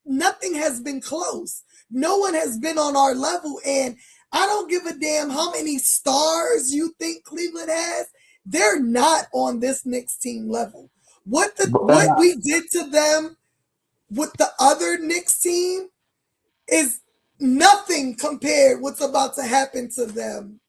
D: nothing has been close. No one has been on our level, and I don't give a damn how many stars you think Cleveland has. They're not on this Knicks team level. What we did to them with the other Knicks team is nothing compared what's about to happen to them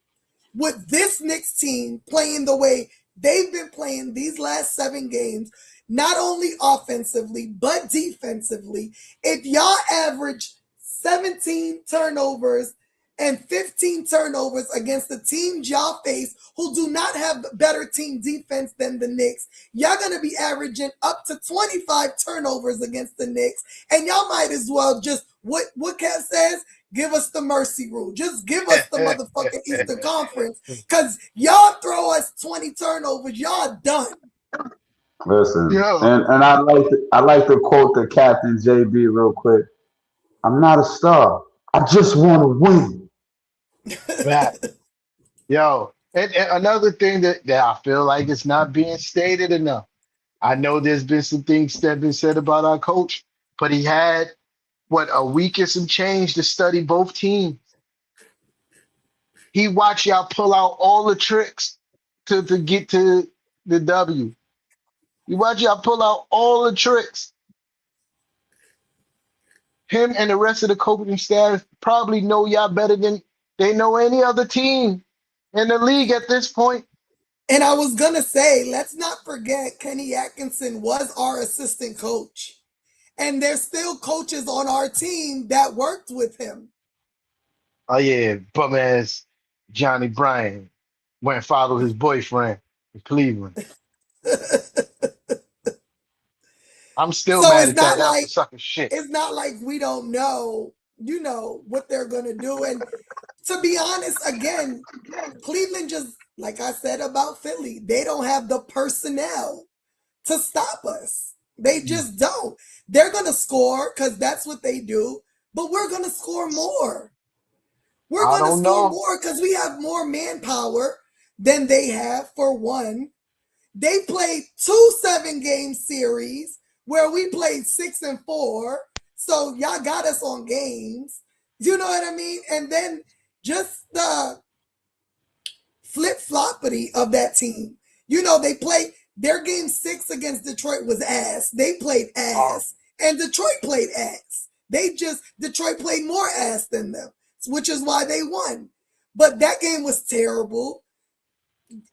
D: with this Knicks team playing the way they've been playing these last 7 games, not only offensively but defensively. If y'all average 17 turnovers and 15 turnovers against the teams y'all face who do not have better team defense than the Knicks, y'all going to be averaging up to 25 turnovers against the Knicks, and y'all might as well just, what Cat says, give us the mercy rule. Just give us the motherfucking Eastern Conference, because y'all throw us 20 turnovers, y'all done.
A: Listen,
C: Yo,
A: and I like to quote the captain JB real quick. I'm not a star. I just want to win.
C: that. Yo. And another thing that I feel like it's not being stated enough. I know there's been some things that have been said about our coach, but he had what, a week and some change to study both teams. He watched y'all pull out all the tricks to get to the W. He watched y'all pull out all the tricks. Him and the rest of the coaching staff probably know y'all better than they know any other team in the league at this point.
D: And I was going to say, let's not forget Kenny Atkinson was our assistant coach. And there's still coaches on our team that worked with him.
C: Oh yeah, bum ass Johnny Bryan went and followed his boyfriend in Cleveland. I'm still
D: So
C: mad at that. That's a sucker shit.
D: it's not like we don't know, what they're going to do. And to be honest, again, Cleveland just, like I said about Philly, they don't have the personnel to stop us. They just don't. They're going to score because that's what they do, but we're going to score more. We're
C: I
D: going to
C: don't
D: score
C: know.
D: more because we have more manpower than they have, for one. They played 2 7-game series where we played 6 and 4. So y'all got us on games. You know what I mean? And then just the flip-floppity of that team. They played their game 6 against Detroit was ass. They played ass. And Detroit played ass. Detroit played more ass than them, which is why they won. But that game was terrible.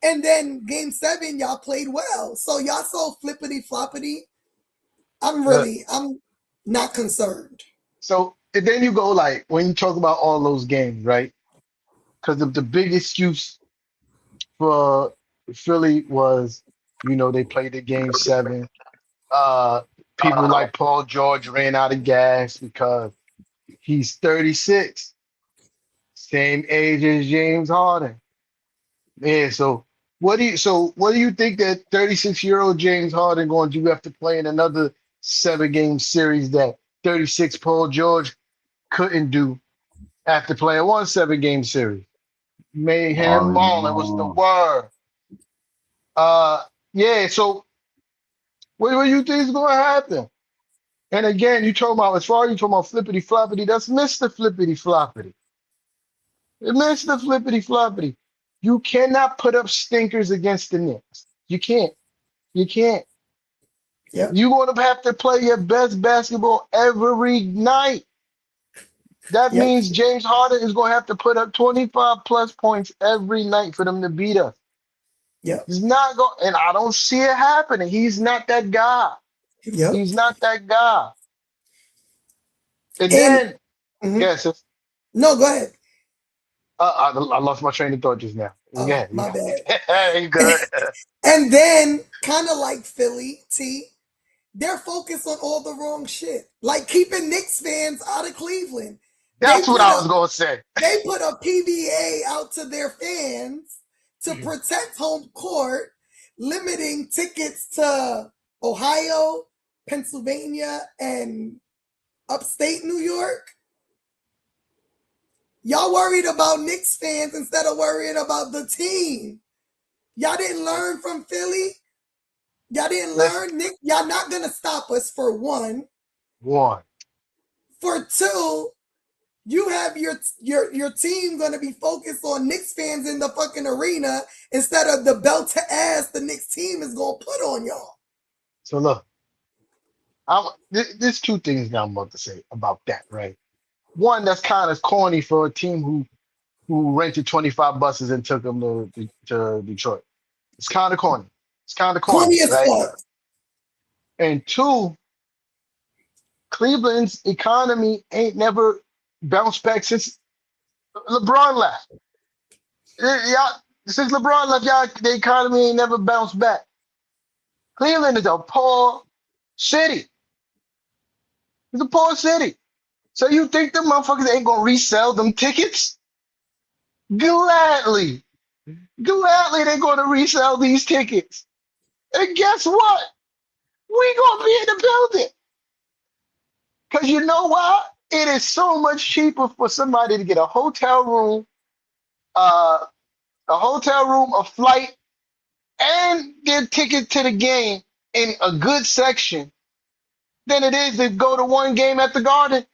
D: And then game 7, y'all played well. So y'all so flippity floppity. I'm not concerned.
C: So and then you go like when you talk about all those games, right? Because the big excuse for Philly was, they played the game 7. Uh, People like Paul George ran out of gas because he's 36, same age as James Harden. Yeah, so what do you think that 36-year-old James Harden going to do after playing another 7-game series that 36 Paul George couldn't do after playing one 7-game series? Mayhem
A: All in
C: Mall, it was the
A: all.
C: word. Uh yeah, so what do you think is gonna happen? And again, you talking about flippity floppity, that's Mr. Flippity Floppity. Mr. Flippity Floppity. You cannot put up stinkers against the Knicks. You can't. You can't.
D: Yep.
C: You're going to have to play your best basketball every night. That
D: Yep.
C: means James Harden is going to have to put up 25 plus points every night for them to beat us.
D: Yep.
C: He's not going, and I don't see it happening. He's not that guy.
D: Yep.
C: He's not that guy. And
D: And
C: then,
D: mhm.
C: yes,
D: No, go ahead.
C: I lost my train of thought just now.
D: Oh,
C: Yeah, you
D: my
C: got
D: bad.
C: it. You good.
D: And then, kind of like Philly, they're focused on all the wrong shit. Like keeping Knicks fans out of Cleveland. They
C: That's what
D: put
C: I
D: a
C: was going to say.
D: they put a PBA out to their fans to protect home court, limiting tickets to Ohio, Pennsylvania, and upstate New York. Y'all worried about Knicks fans instead of worrying about the team. Y'all didn't learn from Philly. Y'all didn't
C: Listen,
D: learn. Nick, y'all not gonna stop us, for one.
C: one.
D: For two, you have your team gonna be focused on Knicks fans in the fucking arena instead of the belt to ass the Knicks team is gonna put on y'all.
C: So look, there's two things that I'm about to say about that, right? One, that's kind of corny for a team who rented 25 buses and took them to Detroit. It's kind of corny. It's kind of corny,
D: Corny as
C: right?
D: fuck.
C: And two, Cleveland's economy ain't never bounced back since LeBron left. Y'all, since LeBron left, y'all, the economy ain't never bounced back. Cleveland is a poor city. It's a poor city. So you think the motherfuckers ain't gonna resell them tickets? Gladly. Gladly they're gonna resell these tickets. And guess what? We gonna be in the building. Cause you know why? It is so much cheaper for somebody to get uh, a hotel room, a flight, and get ticket to the game in a good section than it is to go to one game at the Garden.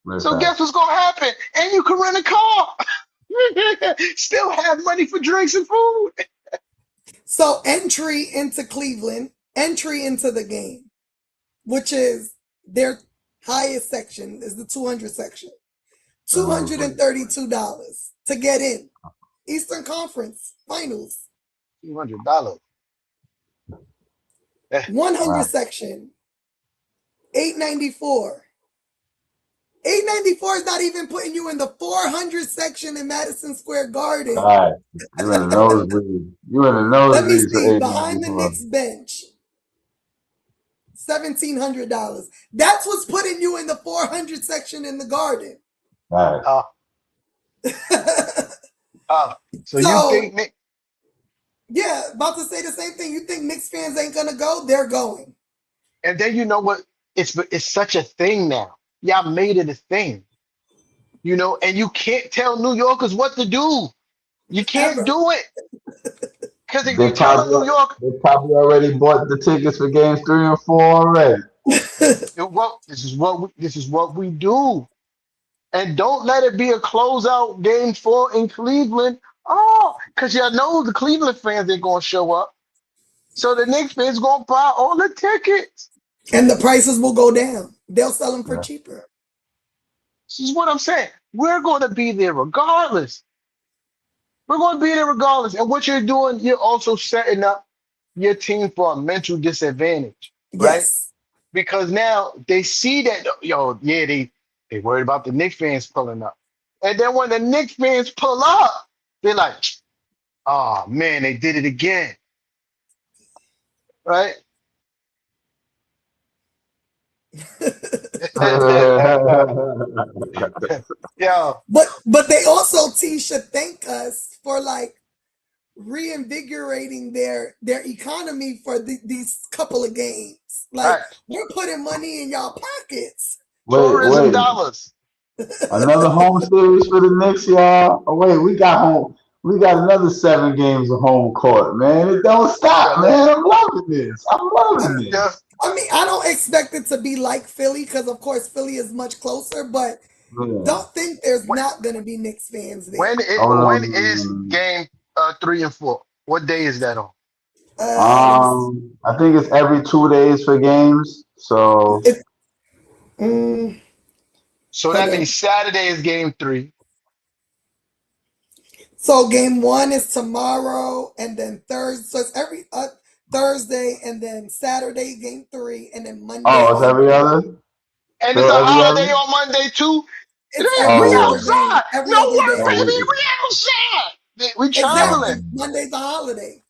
A: Real
C: So guess
A: facts.
C: what's gonna happen? And you can rent a car. Still have money for drinks and food.
D: So entry into Cleveland, entry into the game, which is their highest section, is the 200 section. $232 to get in. Eastern Conference Finals.
C: $200.
D: 100
A: Wow.
D: section, $894. $894 is not even putting you in the 400 section in Madison Square Garden.
A: All right. You in the nosebleed. You in the
D: Let me
A: nosebleed for
D: see. Behind the
A: 894.
D: Knicks bench, $1,700. That's what's putting you in the 400 section in the Garden.
A: All right.
C: So you
D: So,
C: think Nick?
D: yeah, about to say the same thing. You think Knicks fans ain't gonna go? They're going.
C: And then you know what? It's such a thing now. Y'all made it a thing. You know, and you can't tell New Yorkers what to do. You can't
D: Ever.
C: do it. Because if
A: They
C: you tell a New
A: probably
C: York,
A: they probably already bought the tickets for games 3 and 4 already.
C: well, this is what we do. And don't let it be a closeout game 4 in Cleveland. Oh, because y'all know the Cleveland fans ain't gonna show up. So the Knicks fans gonna buy all the tickets.
D: And the prices will go down. They'll sell them for
A: Yeah.
D: cheaper.
C: This is what I'm saying. We're gonna be there regardless. We're gonna be there regardless. And what you're doing, you're also setting up your team for a mental disadvantage, right?
D: Yes.
C: Because now they see that, yo, yeah, they worried about the Knicks fans pulling up. And then when the Knicks fans pull up, they're like, oh man, they did it again. Right? Yo,
D: But they also, T, should thank us for like reinvigorating their economy for these couple of games. Like,
C: right.
D: we're putting money in y'all pockets.
C: Tourism
A: Wait.
C: dollars.
A: Another home series for the Knicks, y'all. Oh wait, we got home. We got another 7 games of home court, man. It don't
C: Yo,
A: stop,
C: look,
A: man. I'm loving this. I'm loving
C: yo,
A: this.
D: I mean, I don't expect it to be like Philly because, of course, Philly is much closer, but
A: Yeah.
D: don't think there's not going to be Knicks fans there.
A: Oh
C: when
A: no.
C: is game 3 and 4? What day is that on?
D: Let me see.
A: I think it's every 2 days for games. So
D: It, mm,
C: So
D: hold
C: that
D: on.
C: means Saturday is game 3.
D: So game 1 is tomorrow, and then Thursday. So it's every Thursday, and then Saturday game 3, and then Monday
A: it's
D: game
A: every
D: 4.
A: other.
C: And it's
A: Still
C: a
A: every
C: holiday
A: other.
C: on Monday too.
D: It's
C: We
D: every
A: Oh
D: other
A: yeah.
D: game,
C: outside.
D: every
C: No
D: other
C: work,
D: day.
A: Oh
C: baby.
A: we,
C: We outside. We
D: Exactly.
C: traveling.
D: Monday's a holiday.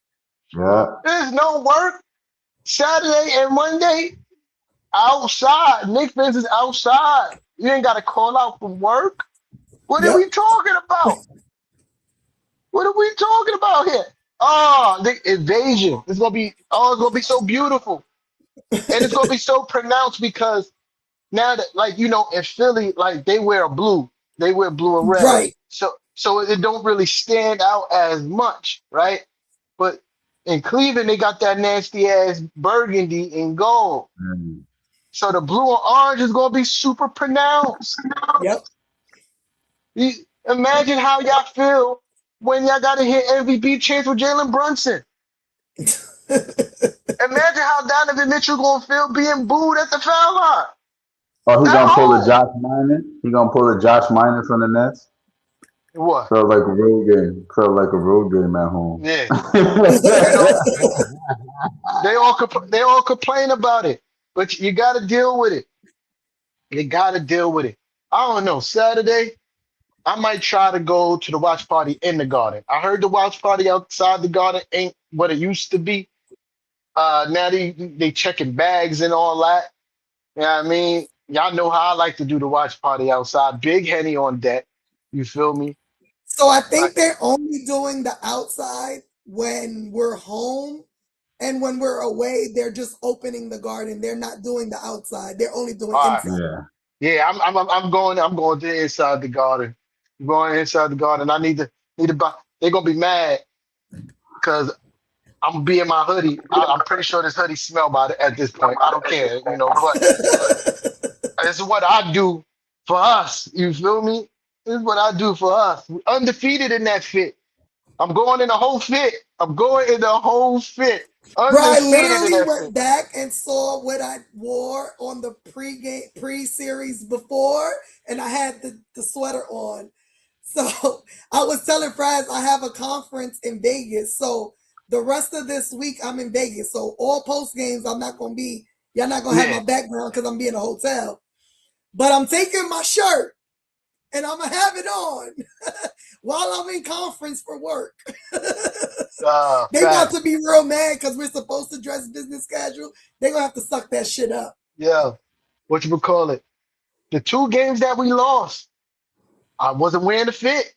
A: yeah.
C: There's no work. Saturday and Monday outside. Nick fans is outside. You ain't got to call out from work. What are we
D: Yep.
C: talking about? What are we talking about here? Oh, the invasion. It's gonna be so beautiful. And it's gonna be so pronounced because now that, like, in Philly, like they wear blue and red.
D: Right.
C: So it don't really stand out as much, right? But in Cleveland, they got that nasty ass burgundy and gold.
A: Mm.
C: So the blue and orange is gonna be super pronounced.
D: Yep.
C: Imagine how y'all feel when y'all got to hit MVP chance with Jalen Brunson. Imagine how Donovan Mitchell gonna feel being booed at the foul line
A: Oh, he
C: at
A: gonna pull a
C: home.
A: Josh Minor. He gonna pull a Josh Minor from the Nets.
C: What?
A: Felt like a road game. Felt like a road game at home.
C: Yeah, you know they all complain about it, but you got to deal with it. You got to deal with it. I don't know. Saturday, I might try to go to the watch party in the Garden. I heard the watch party outside the Garden ain't what it used to be. Now they checking bags and all that. You know what I mean? Y'all know how I like to do the watch party outside. Big Henny on deck. You feel me?
D: So I
C: Like,
D: think they're only doing the outside when we're home, and when we're away, they're just opening the Garden. They're not doing the outside. They're only doing
C: all right.
D: inside.
A: Yeah.
C: Yeah, I'm going to inside the garden. I'm going inside the garden. I need to buy. They're gonna be mad because I'm gonna be in my hoodie. I'm pretty sure this hoodie smell by at this point. I don't care, but this is what I do for us. You feel me? This is what I do for us. We undefeated in that fit. I'm going in the whole fit. I'm going in the whole fit.
D: Bro, I
C: Undefeated in
D: literally
C: that
D: went
C: fit.
D: back and saw what I wore on the pre-series before, and I had the sweater on. So I was telling Fraz I have a conference in Vegas. So the rest of this week I'm in Vegas. So all post games, I'm not gonna be. Y'all not gonna have
C: Yeah.
D: my background because I'm be in a hotel. But I'm taking my shirt and I'm gonna have it on while I'm in conference for work. They about
C: Fact.
D: to be real mad because we're supposed to dress business casual. They gonna have to suck that shit up.
C: Yeah. What you would call it? The 2 games that we lost, I wasn't wearing the fit.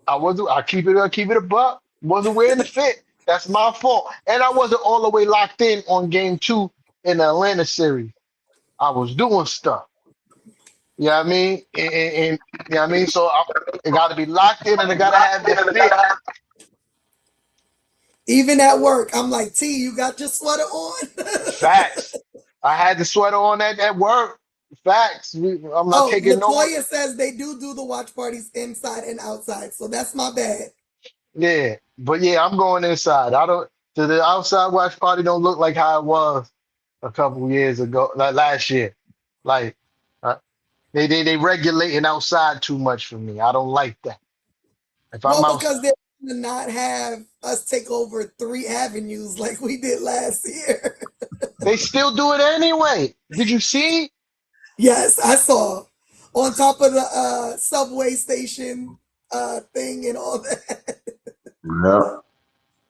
C: I keep it a buck. Wasn't wearing the fit. That's my fault. And I wasn't all the way locked in on game 2 in the Atlanta series. I was doing stuff. You know what I mean? And you know what I mean? So it got to be locked in and it got to have the fit.
D: Even at work, I'm like, T, you got your sweater on?
C: Facts. I had the sweater on at work. Facts. I'm not
D: Oh,
C: taking no.
D: Latoya says they do the watch parties inside and outside, so that's my bad.
C: Yeah, but yeah, I'm going inside. I don't. To the outside watch party don't look like how it was a couple years ago, like last year. Like uh, they regulating outside too much for me. I don't like that. If I'm
D: Well,
C: out,
D: because they're to not have us take over 3 avenues like we did last year.
C: they still do it anyway. Did you see?
D: Yes, I saw on top of the subway station thing and all that.
A: Yeah.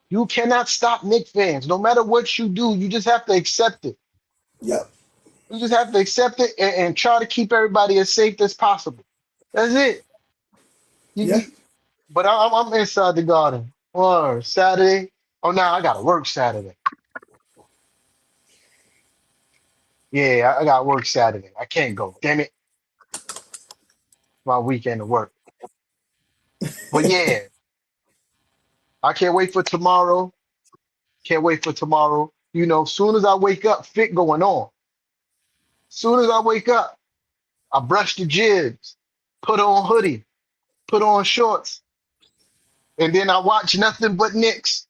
C: You cannot stop Knicks fans. No matter what you do, you just have to accept it.
D: Yep.
C: You just have to accept it and try to keep everybody as safe as possible. That's it.
D: Yeah.
C: You, but I'm inside the garden. Or Saturday. Oh, now I gotta work Saturday. Yeah, I got work Saturday. I can't go. Damn it, my weekend to work. But yeah, I can't wait for tomorrow. Can't wait for tomorrow. You know, soon as I wake up, fit going on. Soon as I wake up, I brush the jibs, put on hoodie, put on shorts, and then I watch nothing but Knicks.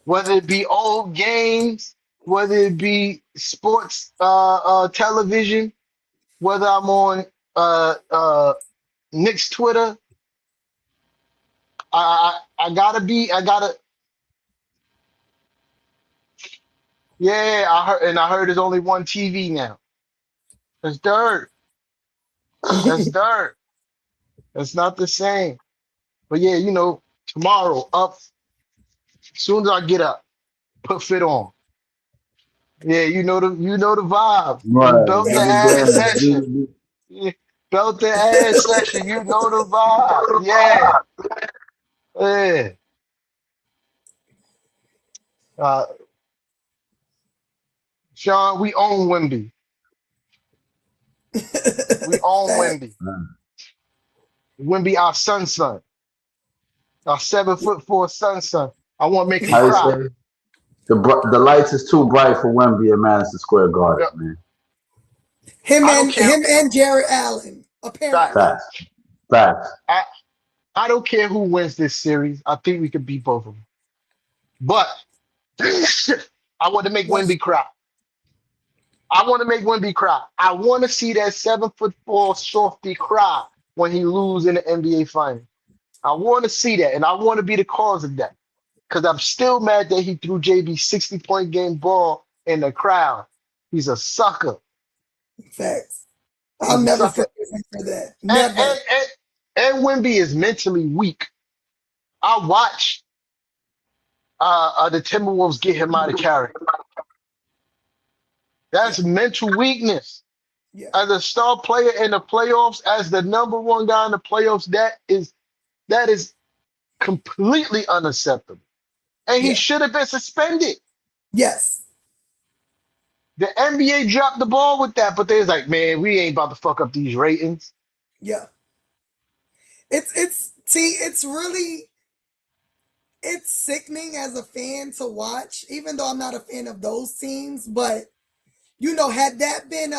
C: Whether it be old games, whether it be sports television, whether I'm on Knicks Twitter, I gotta yeah, I heard there's only one TV now. That's dirt. That's dirt. That's not the same. But yeah, you know, tomorrow up, soon as I get up, put fit on. Yeah, you know the vibe.
A: Right.
C: Belt the
A: Every
C: ass
A: game.
C: session. Yeah, belt the ass session. You know the vibe. Yeah. Yeah. Uh, Sean, we own Wimby. We own
D: Fact.
C: Wimby. Wimby, our son. Our 7'4" son. I want to make him
A: How you
C: cry.
A: say? The lights is too bright for Wemby and Madison Square Garden,
C: Yeah.
A: man.
C: I don't care.
D: Him and Jared Allen,
C: Facts.
D: apparently.
A: Facts. Facts.
C: I don't care who wins this series. I think we could beat both of them. But I want to make
D: Yes.
C: Wemby cry. I want to make Wemby cry. I want to see that 7'4" softy cry when he lose in the NBA final. I want to see that, and I want to be the cause of that. Because I'm still mad that he threw JB 60-point game ball in the crowd. He's a sucker.
D: Facts. I'll
C: He's a
D: never
C: sucker.
D: forgive him for that.
C: And
D: Never.
C: and and, and Wemby is mentally weak. I watched the Timberwolves get him out of character.
D: Yeah.
C: That's mental weakness.
D: Yeah.
C: As a star player in the playoffs, as the number one guy in the playoffs, that is completely unacceptable. And he
D: Yeah.
C: should have been suspended.
D: Yes.
C: The NBA dropped the ball with that, but they was like, man, we ain't about to fuck up these ratings.
D: Yeah. It's really it's sickening as a fan to watch, even though I'm not a fan of those teams, but had that been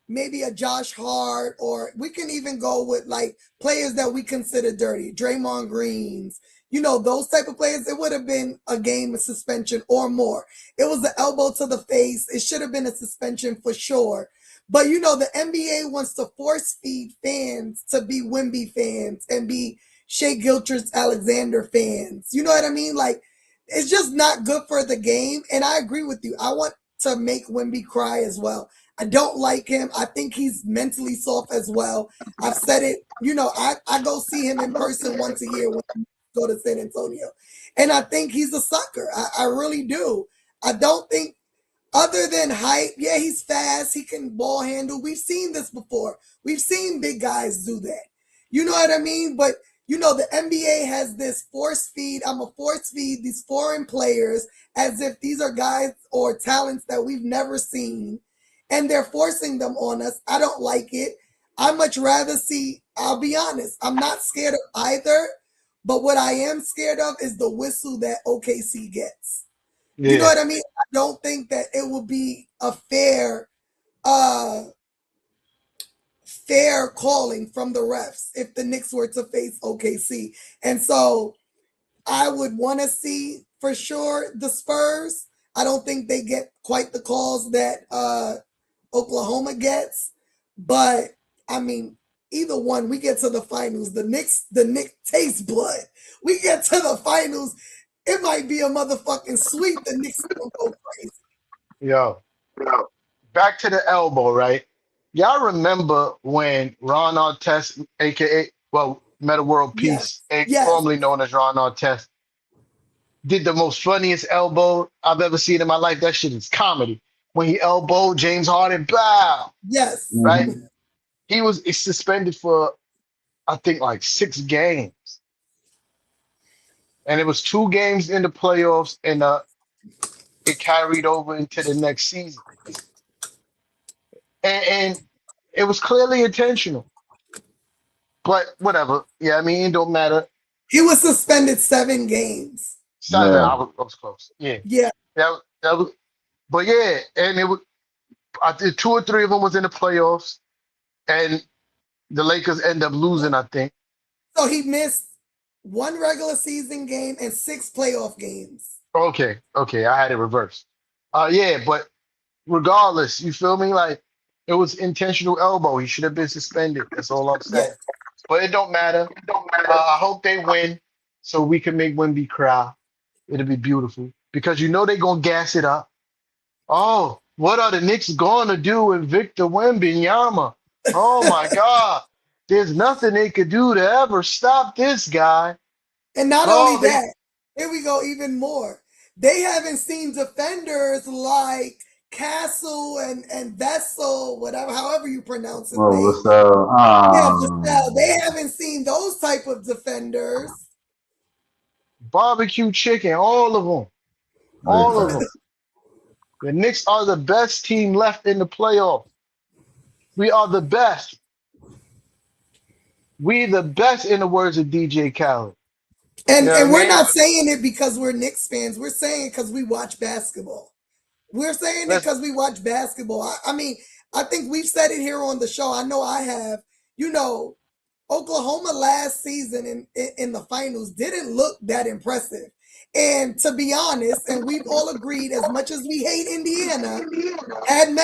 D: maybe a Josh Hart, or we can even go with like players that we consider dirty, Draymond Greens, those type of players, it would have been a game of suspension or more. It was the elbow to the face. It should have been a suspension for sure. But the NBA wants to force feed fans to be Wemby fans and be Shea Gilchrist-Alexander fans. You know what I mean? Like, it's just not good for the game. And I agree with you. I want to make Wemby cry as well. I don't like him. I think he's mentally soft as well. I've said it. You know, I go see him in person once a year when I go to San Antonio. And I think he's a sucker. I really do. I don't think, other than height, yeah, he's fast. He can ball handle. We've seen this before. We've seen big guys do that. You know what I mean? But, you know, the NBA has this force feed. I'm a force feed these foreign players as if these are guys or talents that we've never seen. And they're forcing them on us. I don't like it. I much rather see, I'll be honest, I'm not scared of either. But what I am scared of is the whistle that OKC gets. You know
C: Yeah.
D: what I mean? I don't think that it would be a fair calling from the refs if the Knicks were to face OKC. And so I would want to see for sure the Spurs. I don't think they get quite the calls that Oklahoma gets. But I mean, either one, we get to the finals. The Knicks taste blood. We get to the finals. It might be a motherfucking sweep. The Knicks gonna go crazy.
C: Yo, back to the elbow, right? Y'all remember when Ron Artest, aka Meta World Peace,
D: Yes, yes,
C: formerly known as Ron Artest, did the most funniest elbow I've ever seen in my life. That shit is comedy. When he elbowed James Harden, bow,
D: yes.
C: right?
A: Mm-hmm.
C: He was suspended for I think like 6 games, and it was 2 games in the playoffs, and it carried over into the next season, and it was clearly intentional. But whatever. Yeah, I mean, it don't matter.
D: He was suspended 7 games.
C: 7,
A: Yeah.
C: I was close. Yeah,
D: Yeah.
C: that was. But yeah, and it was. I think 2 or 3 of them was in the playoffs, and the Lakers end up losing. I think.
D: So he missed 1 regular season game and 6 playoff games.
C: Okay, I had it reversed. Yeah, but regardless, you feel me? Like it was intentional elbow. He should have been suspended. That's all I'm saying.
D: Yes.
C: But it don't matter. I hope they win so we can make Wemby cry. It'll be beautiful because you know they're gonna gas it up. Oh, what are the Knicks gonna do with Victor Wembanyama? Oh my God, there's nothing they could do to ever stop this guy.
D: And not only
C: Oh, they
D: that, here we go even more. They haven't seen defenders like Castle and Vessel, whatever, however you pronounce his
A: Oh,
D: name.
A: what's up?
D: Yeah, Vassell. They haven't seen those type of defenders.
C: barbecue chicken, all of them, all of them. The Knicks are the best team left in the playoff. We are the best. We the best in the words of DJ Khaled. You know what
D: And
C: I
D: we're
C: mean?
D: not saying it because we're Knicks fans. We're saying it because we watch basketball. We're saying it
C: Let's
D: because we watch basketball. I mean, I think we've said it here on the show. I know I have. You know, Oklahoma last season in the finals didn't look that impressive. And to be honest, and we've all agreed, as much as we hate Indiana, had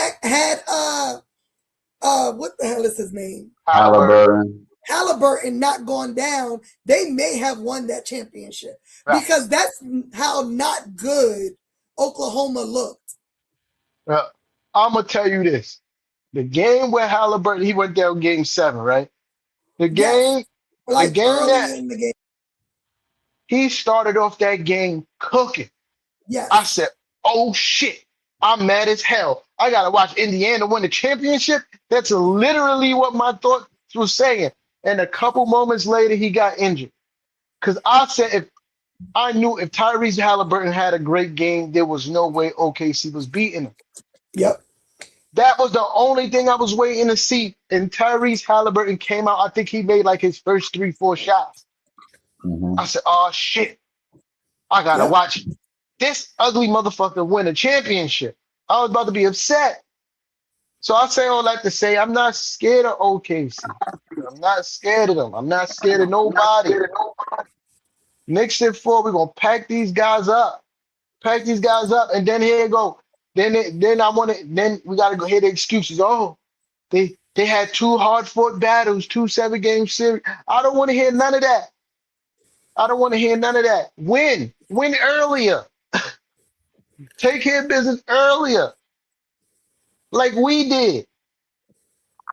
D: what the hell is his name?
C: Halliburton.
D: Halliburton not gone down, they may have won that championship because that's how not good Oklahoma looked.
C: I'm gonna tell you this: the game where Halliburton he went down game 7, right? The
D: Yes,
C: game, the
D: like
C: game that
D: early in the game.
C: he started off that game cooking. I
D: Yes.
C: said, "Oh shit, I'm mad as hell. I gotta watch Indiana win the championship." That's literally what my thoughts was saying. And a couple moments later, he got injured. Because I said, if I knew if Tyrese Halliburton had a great game, there was no way OKC was beating him.
D: Yep.
C: That was the only thing I was waiting to see. And Tyrese Halliburton came out. I think he made like his first 3, 4 shots.
A: Mm-hmm.
C: I said, "Oh shit, I gotta
D: Yep.
C: watch this ugly motherfucker win a championship." I was about to be upset. So I say all that to say I'm not scared of OKC. I'm not scared of them. I'm not scared of nobody. Knicks in 4, we're gonna pack these guys up. Pack these guys up, and then here you go. Then I want to. Then we gotta go hear the excuses. Oh, they had 2 hard fought battles, 2 7-game series. I don't want to hear none of that. I don't want to hear none of that. Win earlier. Take care of business earlier, like we did.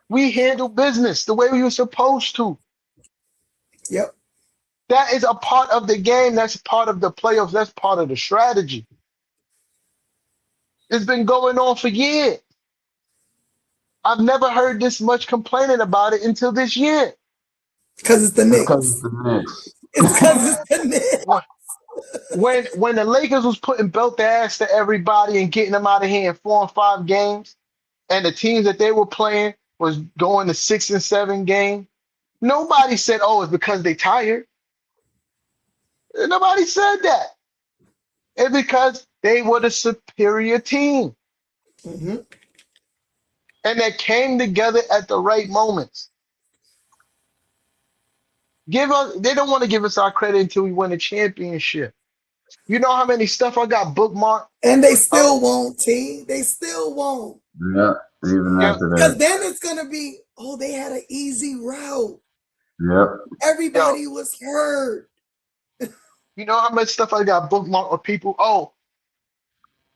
C: We handled business the way we were supposed to.
D: Yep.
C: That is a part of the game. That's part of the playoffs. That's part of the strategy. It's been going on for years. I've never heard this much complaining about it until this year.
D: Because it's the
A: Because it's
D: Knicks.
A: the Knicks.
D: It's because it's the Knicks.
C: When the Lakers was putting belt the ass to everybody and getting them out of here in 4 and 5 games, and the teams that they were playing was going to 6 and 7 games, nobody said, "Oh, it's because they tired." Nobody said that. It's because they were the superior team,
D: Mm-hmm.
C: and they came together at the right moments. They don't want to give us our credit until we win a championship. You know how many stuff I got bookmarked?
D: And they still
C: Oh,
D: won't, T. They still won't.
A: Yeah, even
C: yeah,
A: after
D: Because
A: that.
D: then it's going to be, oh, they had an easy route.
A: Yep.
C: yo,
D: Everybody was hurt.
C: you know how much stuff I got bookmarked with people? Oh,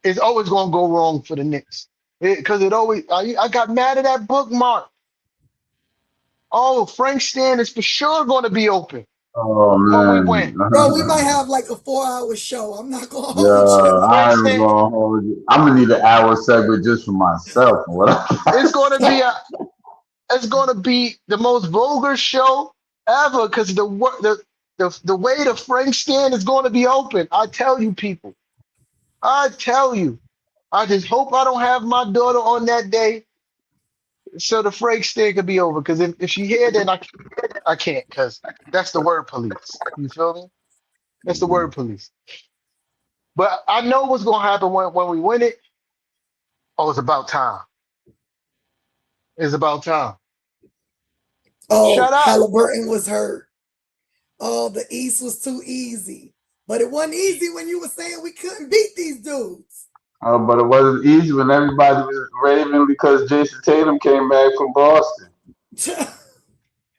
C: it's always gonna go wrong for the Knicks because it always. I got mad at that bookmark. Oh, Frank Stan is for sure going to be open
A: Oh
C: when we
A: man.
C: win.
D: Bro, we might have like a 4-hour show. I'm not going to
A: Yeah,
D: hold you.
C: Frank
A: I ain't
C: Stan,
A: gonna hold you. I'm gonna need an hour segment just for myself. What?
C: it's going to be a. It's going to be the most vulgar show ever because the way the Frank Stan is going to be open. I tell you, people. I tell you. I just hope I don't have my daughter on that day so the Frank Stan could be over. Because if she here, then I can't because that's the word police. You feel me? That's the word police. But I know what's gonna happen when we win it. Oh, it's about time. It's about time.
D: Oh,
C: Shut up.
D: Halliburton was hurt. Oh, the East was too easy. But it wasn't easy when you were saying we couldn't beat these dudes.
A: But it wasn't easy when everybody was raving because Jason Tatum came back from Boston.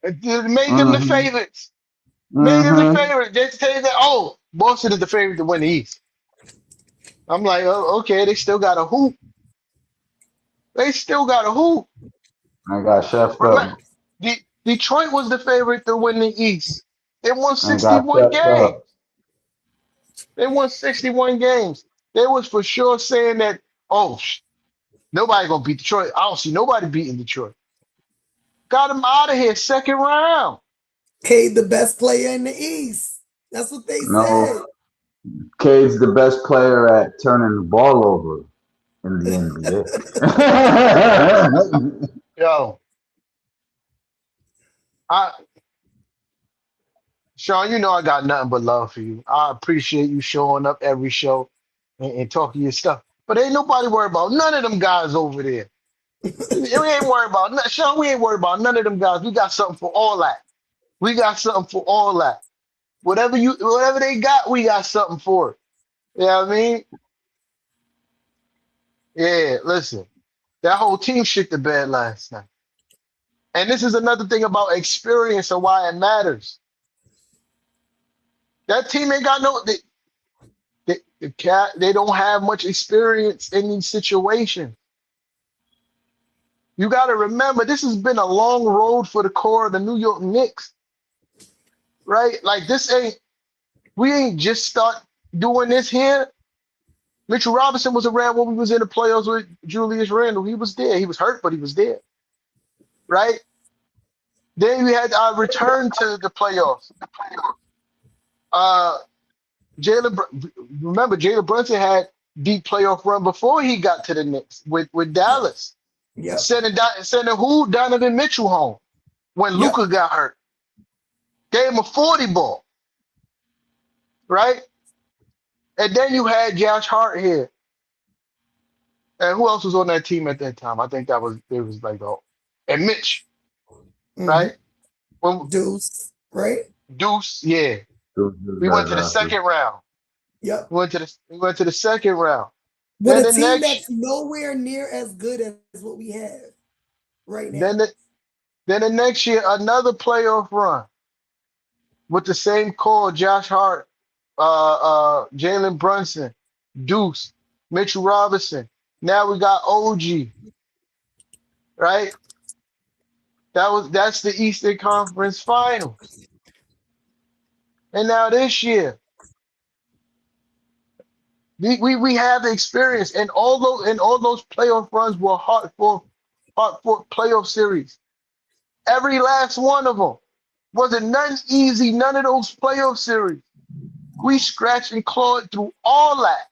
C: It made them the
A: Mm-hmm.
C: favorites. Made them the
A: Mm-hmm.
C: favorite. They say that, oh, Boston is the favorite to win the East. I'm like, oh, okay, they still got a hoop. They still got a hoop.
A: I got chefed
C: Remember,
A: up.
C: Detroit was the favorite to win the East. They won
A: I got
C: 61
A: chefed
C: games.
A: up.
C: They won 61 games. They was for sure saying that, oh, nobody gonna beat Detroit. I don't see nobody beating Detroit. Got him out of here, second round.
D: Cade, the best player in the East. That's what they
A: No,
D: said.
A: Cade's the best player at turning the ball over in the NBA.
C: Yo, I Sean, you know I got nothing but love for you. I appreciate you showing up every show and talking your stuff. But ain't nobody worried about none of them guys over there. We ain't worried about Sean. We ain't worried about none of them guys. We got something for all that. We got something for all that. Whatever they got, we got something for it. You know what I mean? Yeah. Listen, that whole team shit the bed last night. And this is another thing about experience and why it matters. That team ain't got no. They don't have much experience in these situations. You got to remember, this has been a long road for the core of the New York Knicks, right? Like we ain't just start doing this here. Mitchell Robinson was around when we was in the playoffs with Julius Randle. He was there. He was hurt, but he was there, right? Then we had our return to the playoffs. Uh, remember Jalen Brunson had deep playoff run before he got to the Knicks with Dallas,
D: Yep.
C: sending Donovan Mitchell home when
D: Yep.
C: Luka got hurt. Gave him a 40 ball, right? And then you had Josh Hart here. And who else was on that team at that time? I think it was like and Mitch,
D: Mm-hmm.
C: right? When
D: Deuce, right?
C: Deuce, yeah. We went to the second round.
D: Yep.
C: We went to the second round.
D: With
C: Then
D: a
C: the
D: team
C: next
D: that's nowhere near as good as what we have right now.
C: then the next year, another playoff run. with the same core: Josh Hart, Jalen Brunson, Deuce, Mitchell Robinson. Now we got OG, right? That's the Eastern Conference Finals. And now this year, we have the experience, and all those playoff runs were hard for playoff series. Every last one of them wasn't none easy. None of those playoff series. We scratched and clawed through all that.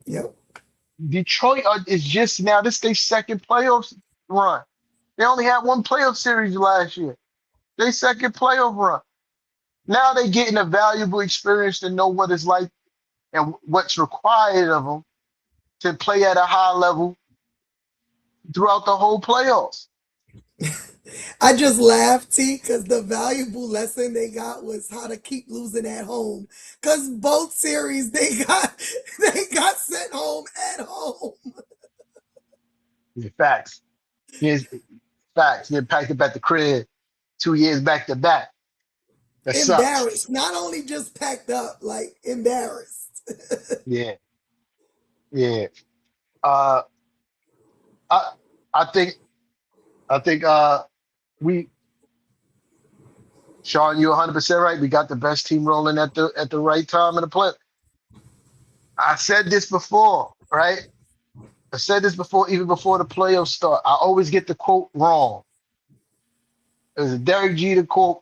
D: Yep.
C: Detroit is just now, this their second playoff run. They only had one playoff series last year. Their second playoff run. Now they're getting a valuable experience to know what it's like and what's required of them to play at a high level throughout the whole playoffs.
D: I just laughed, T, because the valuable lesson they got was how to keep losing at home. Because both series they got sent home at home.
C: Yeah, facts. Here's facts. Get packed up at the crib 2 years back to back. That sucks.
D: Embarrassed. Not only just packed up, like embarrassed.
C: Yeah, yeah. Uh, I I think we Sean, you're 100% right. We got the best team rolling at the right time in the play. I said this before, right? I said this before, even before the playoffs start. I always get the quote wrong. It was a Derek Jeter quote.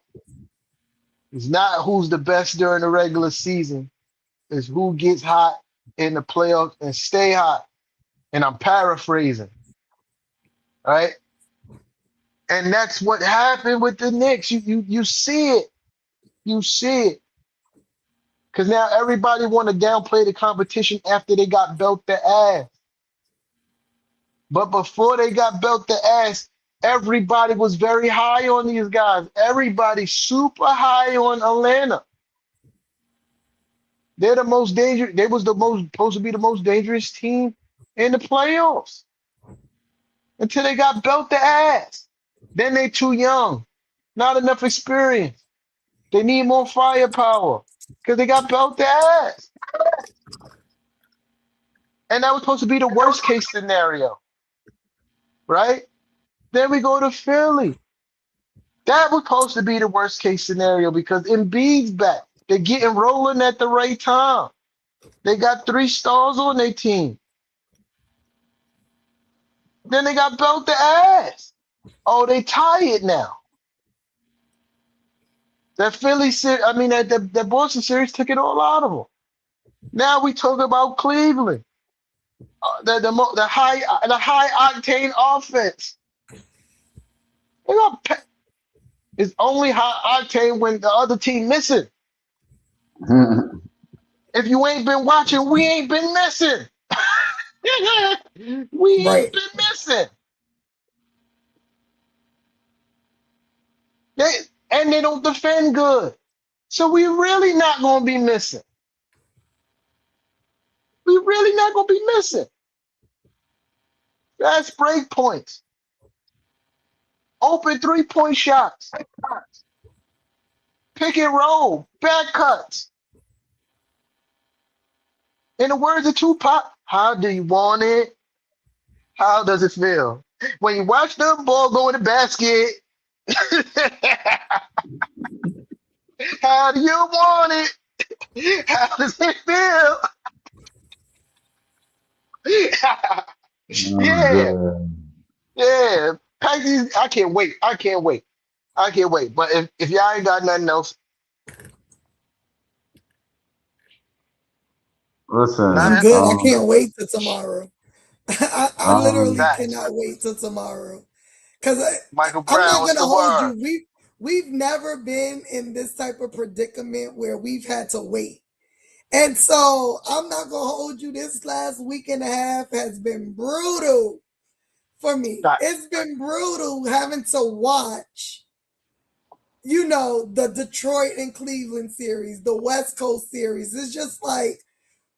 C: It's not who's the best during the regular season. It's who gets hot in the playoffs and stay hot. And I'm paraphrasing, right? And that's what happened with the Knicks. You see it. You see it. Because now everybody want to downplay the competition after they got belt the ass. But before they got belt the ass, everybody was very high on these guys. Everybody super high on Atlanta. They're the most dangerous. They was the most supposed to be the most dangerous team in the playoffs until they got belt the ass. Then they too young, not enough experience. They need more firepower because they got belt the ass. And that was supposed to be the worst case scenario, right? Then we go to Philly. That was supposed to be the worst case scenario because Embiid's back. They're getting rolling at the right time. They got 3 stars on their team. Then they got belt the ass. Oh, they tired now. That Philly series, I mean, that Boston series took it all out of them. Now we talk about Cleveland, the high octane offense. It's only high octane when the other team missing. If you ain't been watching, we ain't been missing. We
D: Right.
C: ain't been missing. They don't defend good. So we really not going to be missing. We really not going to be missing. That's break points. Open 3-point shots. Pick and roll. Back cuts. In the words of Tupac, how do you want it? How does it feel? When you watch the ball go in the basket, how do you want it? How does it feel? Yeah, yeah. Pack these. I can't wait. I can't wait. I can't wait. But if y'all ain't got nothing else,
A: Listen,
D: I'm
C: nothing.
D: good. I can't wait till tomorrow. I literally
A: um,
D: cannot wait till tomorrow. Because
C: Michael
D: I'm
C: Brown,
D: not
C: what's
D: gonna
C: the
D: hold
C: word?
D: you. We've never been in this type of predicament where we've had to wait. And so I'm not gonna hold you. This last week and a half has been brutal for me.
C: Got
D: It's been brutal having to watch, the Detroit and Cleveland series, the West Coast series. It's just like,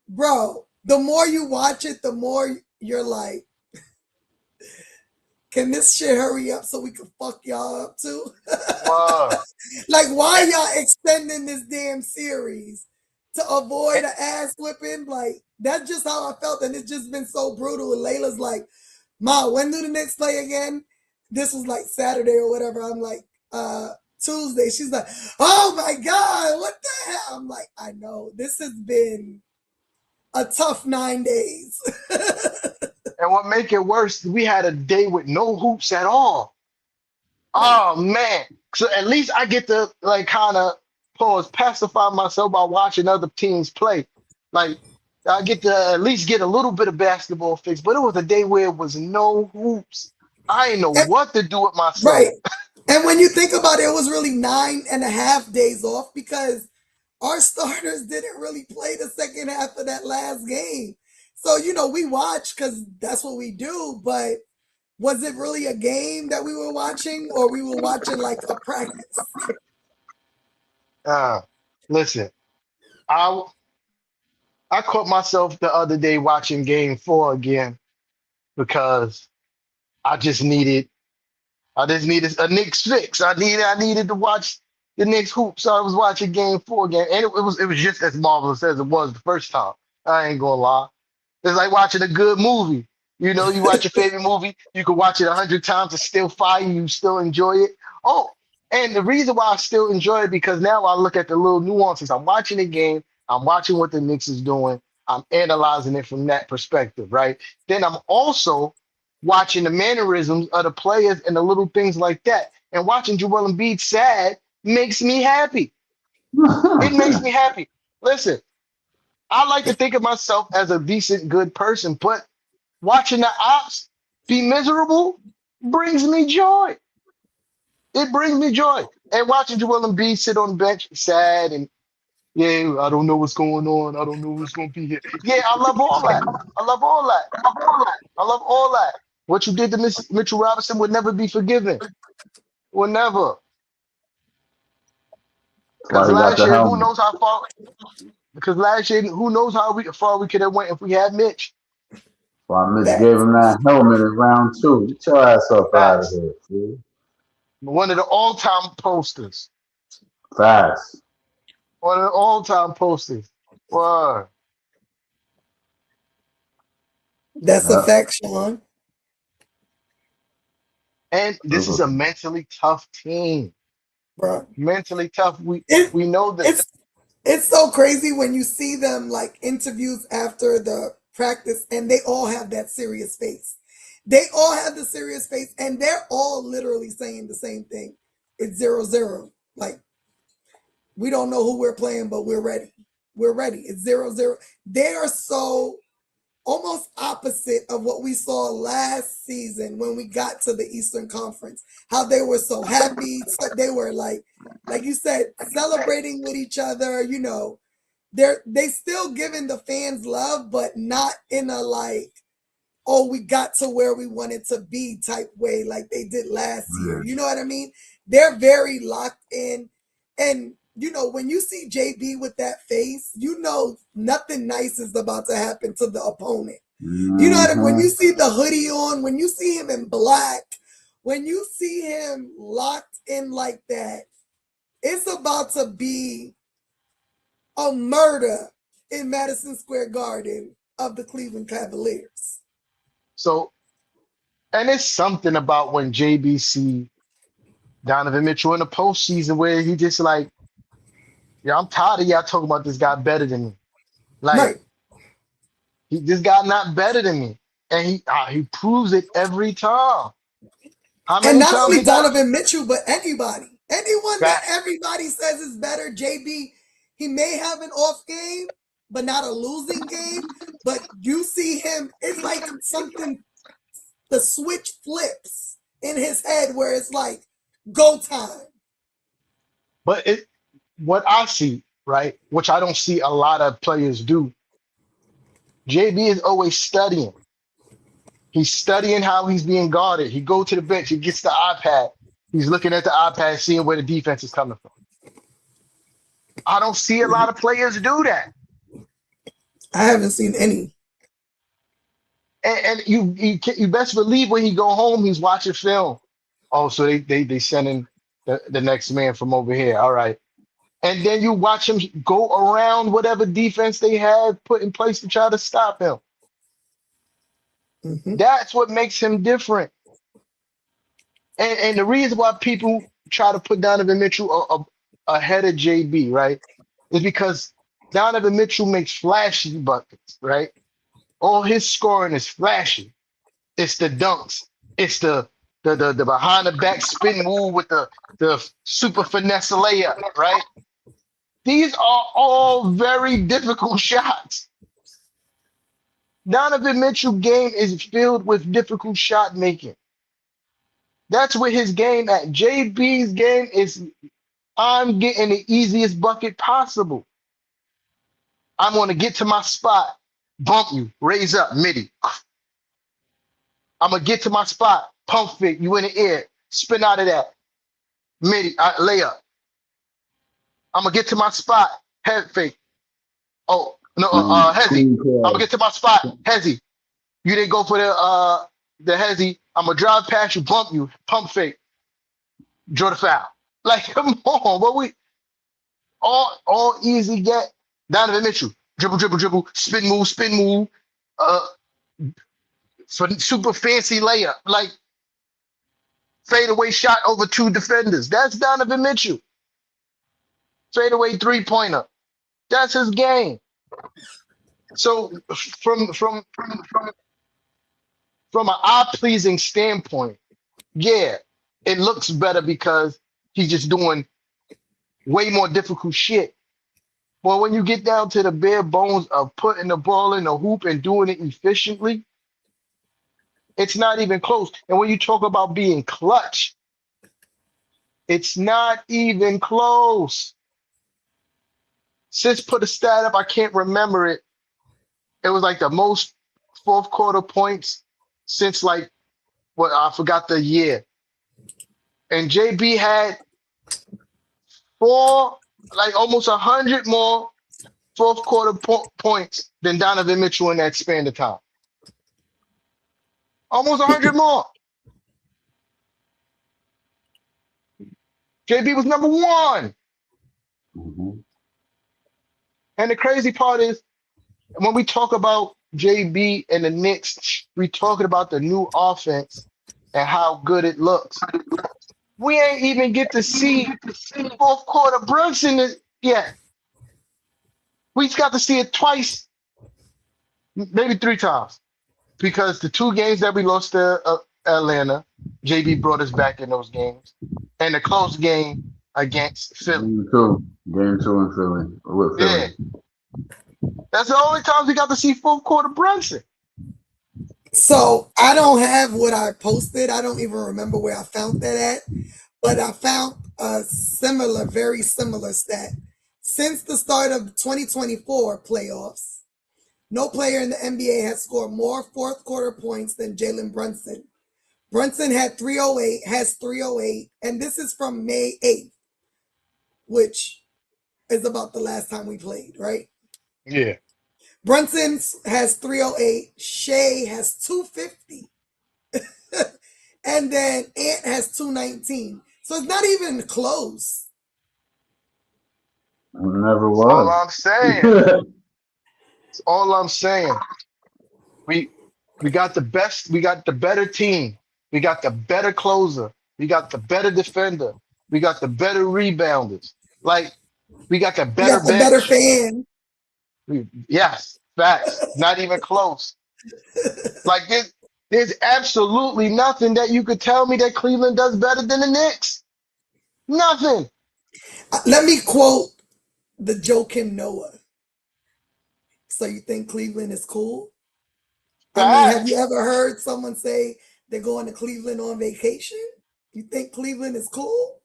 D: bro, the more you watch it, the more you're like, can this shit hurry up so we can fuck y'all up too?
C: Wow.
D: Like, why y'all extending this damn series to avoid
C: And,
D: an ass whipping? Like, that's just how I felt, and it's just been so brutal. And Layla's like, Ma, when do the Knicks play again? This was like Saturday or whatever. I'm like, Tuesday. She's like, oh my God, what the hell? I'm like, I know. This has been a tough 9 days.
C: and what make it worse, we had a day with no hoops at all.
D: Right.
C: Oh man. So at least I get to like kind of pause, pacify myself by watching other teams play. Like I get to at least get a little bit of basketball fix. But it was a day where it was no hoops. I didn't know
D: And,
C: what to do with
D: right.
C: myself.
D: And when you think about it, it was really 9.5 days off because our starters didn't really play the second half of that last game. So, we watch because that's what we do. But was it really a game that we were watching, or we were watching like a practice?
C: Uh, listen, I I caught myself the other day watching game four again because I just needed I just needed a Knicks fix. I needed to watch the Knicks hoop. So I was watching game four again. And it was just as marvelous as it was the first time. I ain't gonna lie. It's like watching a good movie. You watch your favorite movie, you can watch it 100 times and still fine, you still enjoy it. Oh, and the reason why I still enjoy it because now I look at the little nuances. I'm watching the game, I'm watching what the Knicks is doing, I'm analyzing it from that perspective, right? Then I'm also watching the mannerisms of the players and the little things like that. And watching Joel Embiid sad makes me happy. It makes me happy. Listen, I like to think of myself as a decent, good person, but watching the ops be miserable brings me joy. It brings me joy. And watching Joel Embiid sit on the bench, sad and yeah, I don't know what's going on. I don't know what's going to be here. Yeah, I love all that. I love all that. I love all that. What you did to Mitchell Robinson would never be forgiven. Will never.
A: That's
C: Because
A: why he got
C: last
A: the
C: year, who
A: helmet.
C: knows how far? Because last year, who knows how far we could have went if we had Mitch.
A: That's why Mitch gave
D: Facts.
A: him that helmet in round two. Get your ass up out of
C: Facts.
A: here, fool.
C: One of the all-time posters.
A: Fast.
C: One of the all-time posters. Word.
D: That's a
A: Yeah.
D: fact, Sean.
C: And this is a mentally tough team.
D: Bro.
C: Mentally tough. We
D: It,
C: we know that.
D: it's it's so crazy when you see them like interviews after the practice and they all have that serious face. They all have the serious face and they're all literally saying the same thing. It's 0-0. Like, we don't know who we're playing, but we're ready. We're ready. It's 0-0. They are so almost opposite of what we saw last season when we got to the Eastern Conference. How they were so happy. So they were like you said, celebrating with each other. They still giving the fans love, but not in a like, oh, we got to where we wanted to be type way like they did last year. You know what I mean? They're very locked in. And, when you see JB with that face, nothing nice is about to happen to the opponent. You know what I mean? When
A: Mm-hmm.
D: you see the hoodie on, when you see him in black, when you see him locked in like that, it's about to be a murder in Madison Square Garden of the Cleveland Cavaliers.
C: So, and it's something about when JBC Donovan Mitchell in the postseason where he just like, yeah, I'm tired of y'all talking about this guy better than me. Like,
D: Right.
C: this guy not better than me, and he proves it every time. How
D: And
C: many
D: not
C: times
D: only
C: he got
D: Donovan Mitchell, but anybody. Anyone that
C: back?
D: everybody says is better, JB, he may have an off game, but not a losing game. But you see him, it's like something, the switch flips in his head where it's like, go time.
C: But what I see, right, which I don't see a lot of players do, JB is always studying. He's studying how he's being guarded. He go to the bench, he gets the iPad. He's looking at the iPad, seeing where the defense is coming from. I don't see a lot of players do that.
D: I haven't seen any.
C: And you best believe when he go home, he's watching film. Oh, so they sending the next man from over here. All right. And then you watch him go around whatever defense they have put in place to try to stop him.
D: Mhm.
C: That's what makes him different. And the reason why people try to put Donovan Mitchell ahead of JB, right, is because Donovan Mitchell makes flashy buckets, right? All his scoring is flashy. It's the dunks. It's the behind the back spin move with the super finesse layup, right? These are all very difficult shots. Donovan Mitchell game is filled with difficult shot making. That's where his game at. JB's game is I'm getting the easiest bucket possible. I'm going to get to my spot, bump you, raise up, midi. I'm going to get to my spot, pump fake, you in the air, spin out of that, midi, layup. I'm going to get to my spot, head fake. Oh, no, Hezzy. I'm going to get to my spot, Hezzy. You didn't go for the Hezzy. I'm going to drive past you, bump you, pump fake, draw the foul. Like, come on, but we all easy get. Donovan Mitchell, dribble, dribble, dribble, spin move, for super fancy layup, like fadeaway shot over two defenders. That's Donovan Mitchell. Fadeaway three-pointer. That's his game. So from an eye-pleasing standpoint, yeah, it looks better because he's just doing way more difficult shit. But when you get down to the bare bones of putting the ball in the hoop and doing it efficiently, it's not even close. And when you talk about being clutch, it's not even close. Sis put a stat up, I can't remember it. It was like the most fourth quarter points since like what I forgot the year. And JB had like almost 100 more fourth quarter points than Donovan Mitchell in that span of time. Almost 100 more. JB was number one.
A: Mm-hmm.
C: And the crazy part is when we talk about JB and the Knicks, we talking about the new offense and how good it looks. We ain't even get to see fourth quarter Brunson yet. We just got to see it twice, maybe three times, because the two games that we lost to Atlanta, JB brought us back in those games, and the close game against Philly.
A: Game two in Philly. With Philly.
C: Yeah. That's the only times we got to see fourth quarter Brunson.
D: So I don't have what I posted. I don't even remember where I found that at, but I found a very similar stat. Since the start of 2024 playoffs, no player in the NBA has scored more fourth quarter points than Jalen Brunson. Brunson has 308, and this is from May 8th, which is about the last time we played, right?
C: Yeah.
D: Brunson has 308. Shea has 250. And then Ant has 219. So it's not even close.
A: It never was.
C: All I'm saying. That's all I'm saying. We got the best, we got the better team. We got the better closer. We got the better defender. We got the better rebounders. Like, we got the better
D: the better fan.
C: Yes, facts. Not even close. Like, there's absolutely nothing that you could tell me that Cleveland does better than the Knicks. Nothing.
D: Let me quote the Joakim Noah. So you think Cleveland is cool?
C: Facts.
D: I mean, have you ever heard someone say they're going to Cleveland on vacation? You think Cleveland is cool?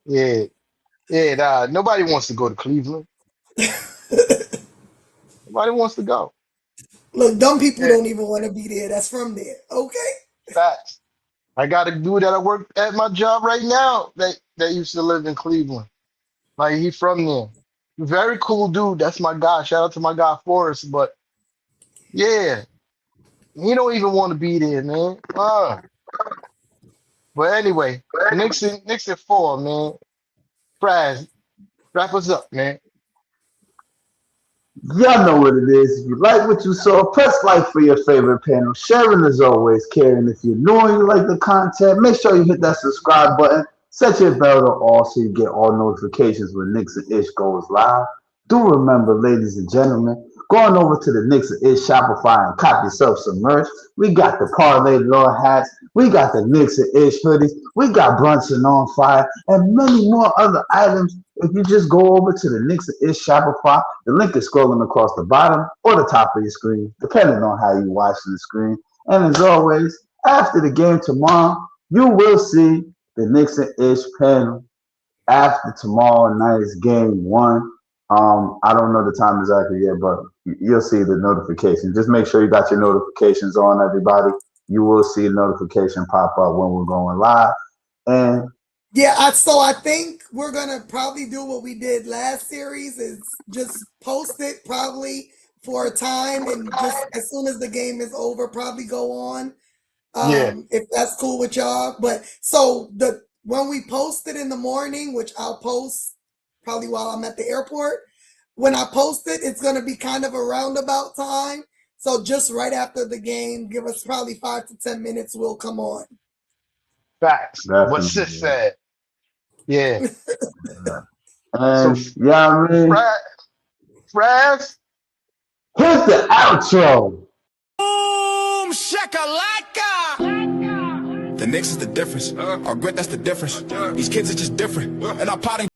C: Yeah. Yeah, nobody wants to go to Cleveland. Nobody wants to go.
D: Look, dumb people don't even want to be there. That's from there. Okay.
C: Facts. I got a dude that I work at my job right now that used to live in Cleveland. Like, he from there. Very cool dude. That's my guy. Shout out to my guy Forrest. But yeah, he don't even want to be there, man. But anyway, Knicks at 4, man. Fraz, wrap us up, man.
A: Y'all know what it is. If you like what you saw, press like for your favorite panel. Sharing is always caring. If you're new and you like the content, make sure you hit that subscribe button. Set your bell to all so you get all notifications when Knicks and Ish goes live. Do remember, ladies and gentlemen, going over to the Knicks and Ish Shopify and cop yourself some merch. We got the Parlay Law hats. We got the Knicks and Ish hoodies. We got Brunson on fire and many more other items. If you just go over to the Knicks and Ish Shopify, the link is scrolling across the bottom or the top of your screen, depending on how you're watching the screen. And as always, after the game tomorrow, you will see the Knicks and Ish panel after tomorrow night's game 1. I don't know the time exactly yet, but you'll see the notification. Just make sure you got your notifications on, everybody. You will see a notification pop up when we're going live. And
D: yeah, so I think we're gonna probably do what we did last series, is just post it probably for a time, and just as soon as the game is over, probably go on.
C: Yeah.
D: If that's cool with y'all. But so when we post it in the morning, which I'll post probably while I'm at the airport, when I post it, it's gonna be kind of a roundabout time. So just right after the game, give us probably 5 to 10 minutes, we'll come on.
C: Facts. What
A: definitely,
C: Sis said. Yeah.
A: and
C: So,
A: yeah, I mean,
C: Fraz,
A: here's the outro.
B: Boom shakalaka. The Knicks is the difference. Our grit, that's the difference. These kids are just different. And our potting.